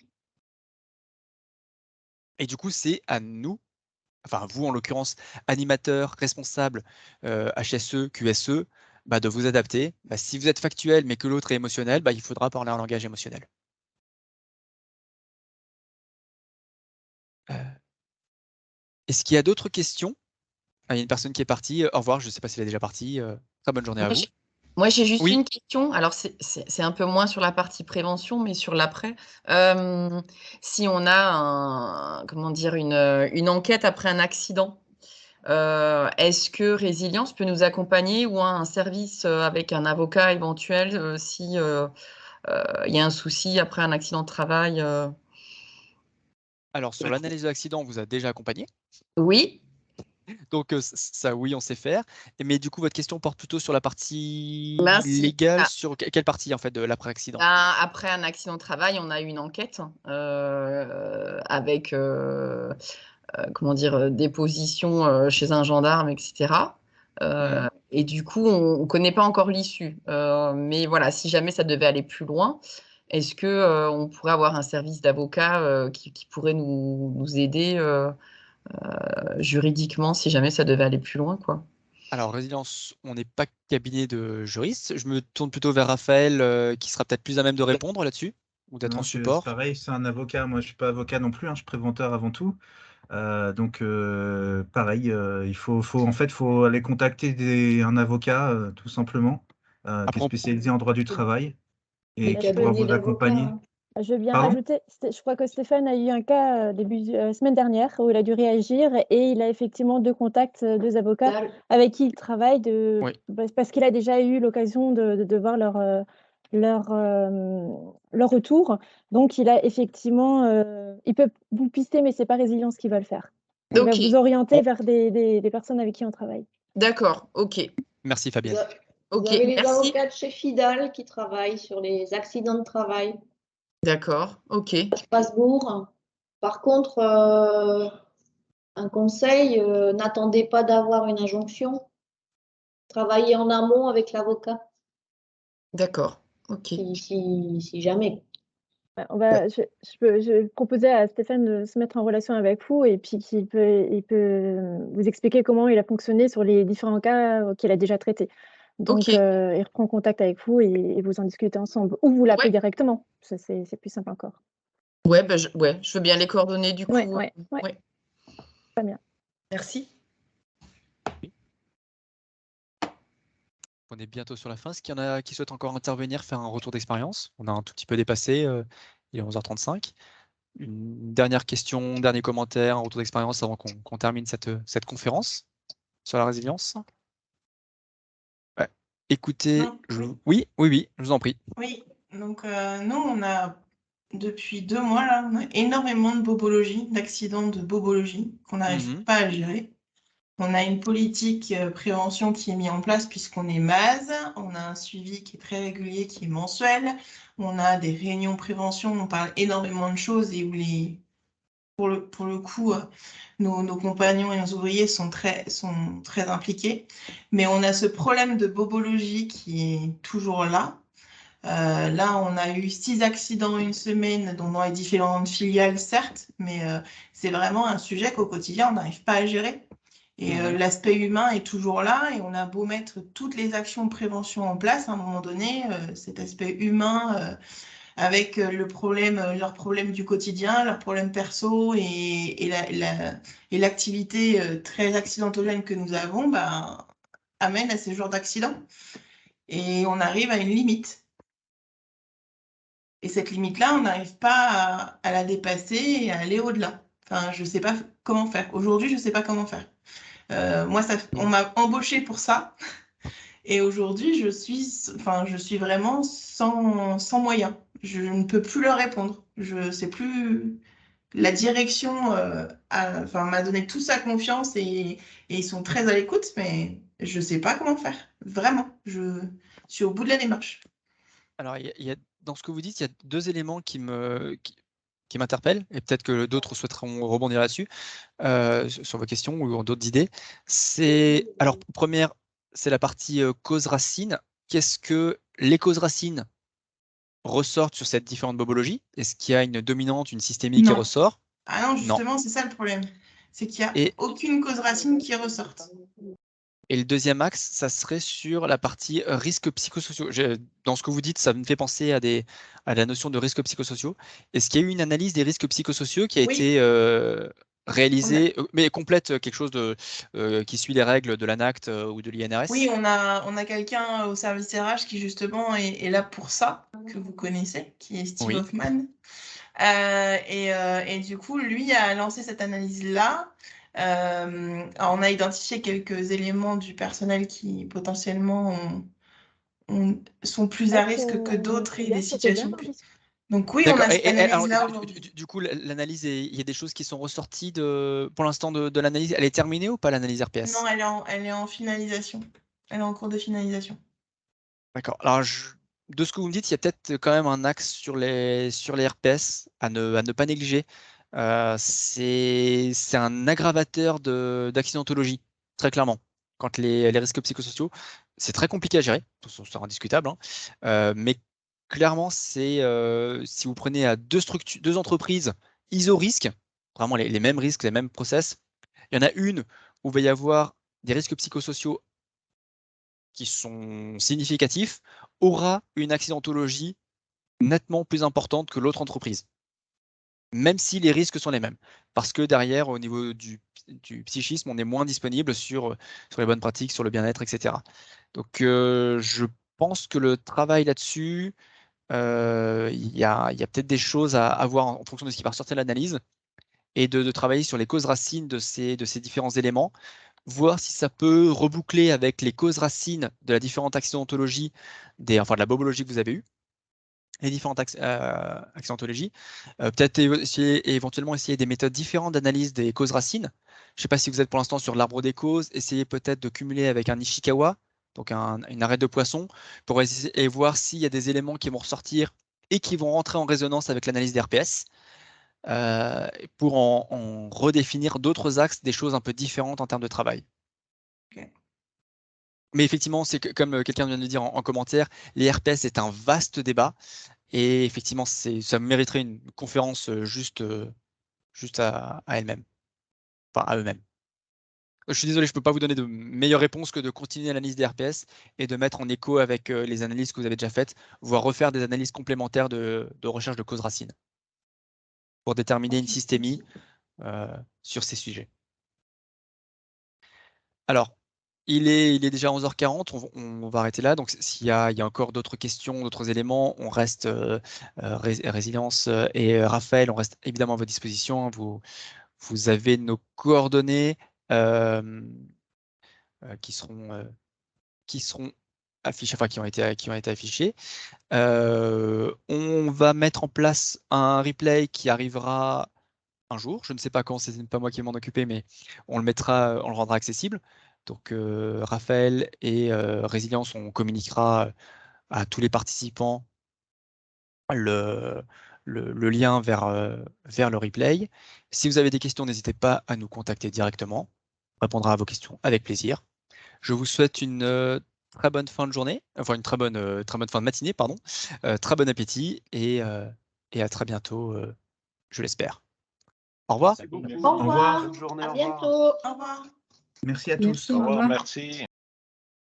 Et du coup, c'est à nous, enfin vous en l'occurrence, animateurs, responsables, HSE, QSE, de vous adapter. Si vous êtes factuel mais que l'autre est émotionnel, il faudra parler un langage émotionnel. Est-ce qu'il y a d'autres questions? Il y a une personne qui est partie. Au revoir, je ne sais pas s'il est déjà parti. Très bonne journée à vous. Moi, j'ai juste Oui. une question. Alors, c'est un peu moins sur la partie prévention, mais sur l'après. Si on a une enquête après un accident, est-ce que Résilience peut nous accompagner ou un service avec un avocat éventuel si il y a un souci après un accident de travail Alors, sur l'analyse de l'accident, on vous a déjà accompagné. Oui. Donc, ça, oui, on sait faire. Mais du coup, votre question porte plutôt sur la partie Merci. légale. Sur quelle partie, en fait, de l'après-accident? Après un accident de travail, on a eu une enquête avec déposition chez un gendarme, etc. Et du coup, on ne connaît pas encore l'issue. Mais voilà, si jamais ça devait aller plus loin, est-ce que on pourrait avoir un service d'avocat qui pourrait nous aider juridiquement si jamais ça devait aller plus loin, quoi? Alors, Résilience, on n'est pas cabinet de juriste. Je me tourne plutôt vers Raphaël, qui sera peut-être plus à même de répondre là-dessus, ou d'être en C'est support. pareil, c'est un avocat. Moi, je suis pas avocat non plus, je suis préventeur avant tout. Donc, pareil, faut aller contacter un avocat, tout simplement, qui Après, est spécialisé en droit du travail et Un qui pourra cabinet vous d'avocats, accompagner. hein. Je veux bien Pardon? rajouter, je crois que Stéphane a eu un cas début semaine dernière où il a dû réagir et il a effectivement deux contacts, deux avocats avec qui il travaille Oui. parce qu'il a déjà eu l'occasion de voir leur retour. Donc, il a effectivement, il peut vous pister, mais c'est pas Résilience qui va le faire. Il va Ok. vous orienter Bon. vers des personnes avec qui on travaille. D'accord, ok. Merci, Fabienne. Ok, Vous avez les merci. avocats de chez Fidal qui travaillent sur les accidents de travail D'accord, ok. à Strasbourg. Par contre, un conseil, n'attendez pas d'avoir une injonction. Travaillez en amont avec l'avocat, D'accord, ok. si jamais. Je proposais à Stéphane de se mettre en relation avec vous et puis il peut vous expliquer comment il a fonctionné sur les différents cas qu'il a déjà traités. Donc, Ok. il reprend contact avec vous et vous en discutez ensemble. Ou vous l'appelez directement. C'est plus simple encore. Ouais, je veux bien les coordonnées du coup. Ouais. Très bien. Merci. On est bientôt sur la fin. Est-ce qu'il y en a qui souhaitent encore intervenir, faire un retour d'expérience? On a un tout petit peu dépassé, il est 11h35. Une dernière question, dernier commentaire, un retour d'expérience avant qu'on termine cette conférence sur la résilience. Ouais. Écoutez, oui, je vous en prie. Oui, donc nous, on a depuis 2 mois, là, on a énormément de bobologie, d'accidents de bobologie qu'on n'arrive pas à gérer. On a une politique prévention qui est mise en place puisqu'on est MASE, on a un suivi qui est très régulier, qui est mensuel, on a des réunions prévention, on parle énormément de choses et où pour le coup, nos compagnons et nos ouvriers sont très impliqués. Mais on a ce problème de bobologie qui est toujours là. Là, on a eu 6 accidents une semaine, dont dans les différentes filiales, certes, mais c'est vraiment un sujet qu'au quotidien, on n'arrive pas à gérer. Et l'aspect humain est toujours là, et on a beau mettre toutes les actions de prévention en place, à un moment donné, cet aspect humain avec leur problème du quotidien, leurs problèmes perso et l'activité très accidentogène que nous avons, amène à ce genre d'accident. Et on arrive à une limite. Et cette limite-là, on n'arrive pas à la dépasser et à aller au-delà. Enfin, je ne sais pas comment faire. Aujourd'hui, je ne sais pas comment faire. Moi, on m'a embauché pour ça. Et aujourd'hui, je suis vraiment sans moyens. Je ne peux plus leur répondre. Je sais plus. La direction m'a donné toute sa confiance et ils sont très à l'écoute, mais je ne sais pas comment faire. Vraiment, je suis au bout de la démarche. Alors, dans ce que vous dites, il y a deux éléments qui m'interpellent, et peut-être que d'autres souhaiteront rebondir là-dessus, sur vos questions ou d'autres idées. Alors, première, c'est la partie cause racine. Qu'est-ce que les causes racines ressortent sur cette différente bobologie? Est-ce qu'il y a une dominante, une systémique qui ressort? Ah non, justement, c'est ça le problème. C'est qu'il n'y a aucune cause racine qui ressorte. Et le deuxième axe, ça serait sur la partie risques psychosociaux. Dans ce que vous dites, ça me fait penser à la notion de risques psychosociaux. Est-ce qu'il y a eu une analyse des risques psychosociaux qui a été réalisée, mais complète quelque chose qui suit les règles de l'ANACT ou de l'INRS? Oui, on a quelqu'un au service RH qui justement est là pour ça, que vous connaissez, qui est Steve Hoffman. Et du coup, lui a lancé cette analyse-là. On a identifié quelques éléments du personnel qui potentiellement sont plus à risque que d'autres et des situations plus... Donc oui, on a cette analyse-là aujourd'hui. Du coup, l'analyse, il y a des choses qui sont ressorties pour l'instant de l'analyse. Elle est terminée ou pas, l'analyse RPS? Non, elle est en finalisation. Elle est en cours de finalisation. D'accord. Alors, de ce que vous me dites, il y a peut-être quand même un axe sur les RPS à ne pas négliger. C'est un aggravateur d'accidentologie, très clairement. Quand les risques psychosociaux, c'est très compliqué à gérer, c'est indiscutable, hein. Mais clairement, si vous prenez à deux entreprises iso-risques, vraiment les mêmes risques, les mêmes process, il y en a une où il va y avoir des risques psychosociaux qui sont significatifs, aura une accidentologie nettement plus importante que l'autre entreprise, même si les risques sont les mêmes. Parce que derrière, au niveau du psychisme, on est moins disponible sur les bonnes pratiques, sur le bien-être, etc. Donc, je pense que le travail là-dessus, il y a peut-être des choses à voir en fonction de ce qui va ressortir de l'analyse et de travailler sur les causes racines de ces différents éléments, voir si ça peut reboucler avec les causes racines de la différente accidentologie, de la bobologie que vous avez eue, les différentes accidentologies. Peut-être éventuellement essayer des méthodes différentes d'analyse des causes racines. Je ne sais pas si vous êtes pour l'instant sur l'arbre des causes, essayez peut-être de cumuler avec un Ishikawa, donc une arête de poisson, pour essayer et voir s'il y a des éléments qui vont ressortir et qui vont rentrer en résonance avec l'analyse des RPS. Pour en redéfinir d'autres axes, des choses un peu différentes en termes de travail. Okay. Mais effectivement, c'est comme quelqu'un vient de le dire en commentaire, les RPS est un vaste débat et effectivement, ça mériterait une conférence juste à elle-même, enfin à eux-mêmes. Je suis désolé, je ne peux pas vous donner de meilleure réponse que de continuer l'analyse des RPS et de mettre en écho avec les analyses que vous avez déjà faites, voire refaire des analyses complémentaires de recherche de causes racines pour déterminer une systémie sur ces sujets. Alors, il est déjà 11h40, on va arrêter là. Donc, s'il y a encore d'autres questions, d'autres éléments, on reste Résilience et Raphaël, on reste évidemment à votre disposition. Vous avez nos coordonnées qui seront affichées, enfin qui ont été affichées. On va mettre en place un replay qui arrivera un jour. Je ne sais pas quand, c'est pas moi qui vais m'en occuper, mais on le rendra accessible. Donc Raphaël et Résilience, on communiquera à tous les participants le lien vers le replay. Si vous avez des questions, n'hésitez pas à nous contacter directement. On répondra à vos questions avec plaisir. Je vous souhaite une très bonne fin de journée, enfin une très bonne fin de matinée, pardon. Très bon appétit et à très bientôt, je l'espère. Au revoir. Au revoir. Bonne journée, À au revoir. bientôt. Au revoir. Merci à tous. Au revoir, merci.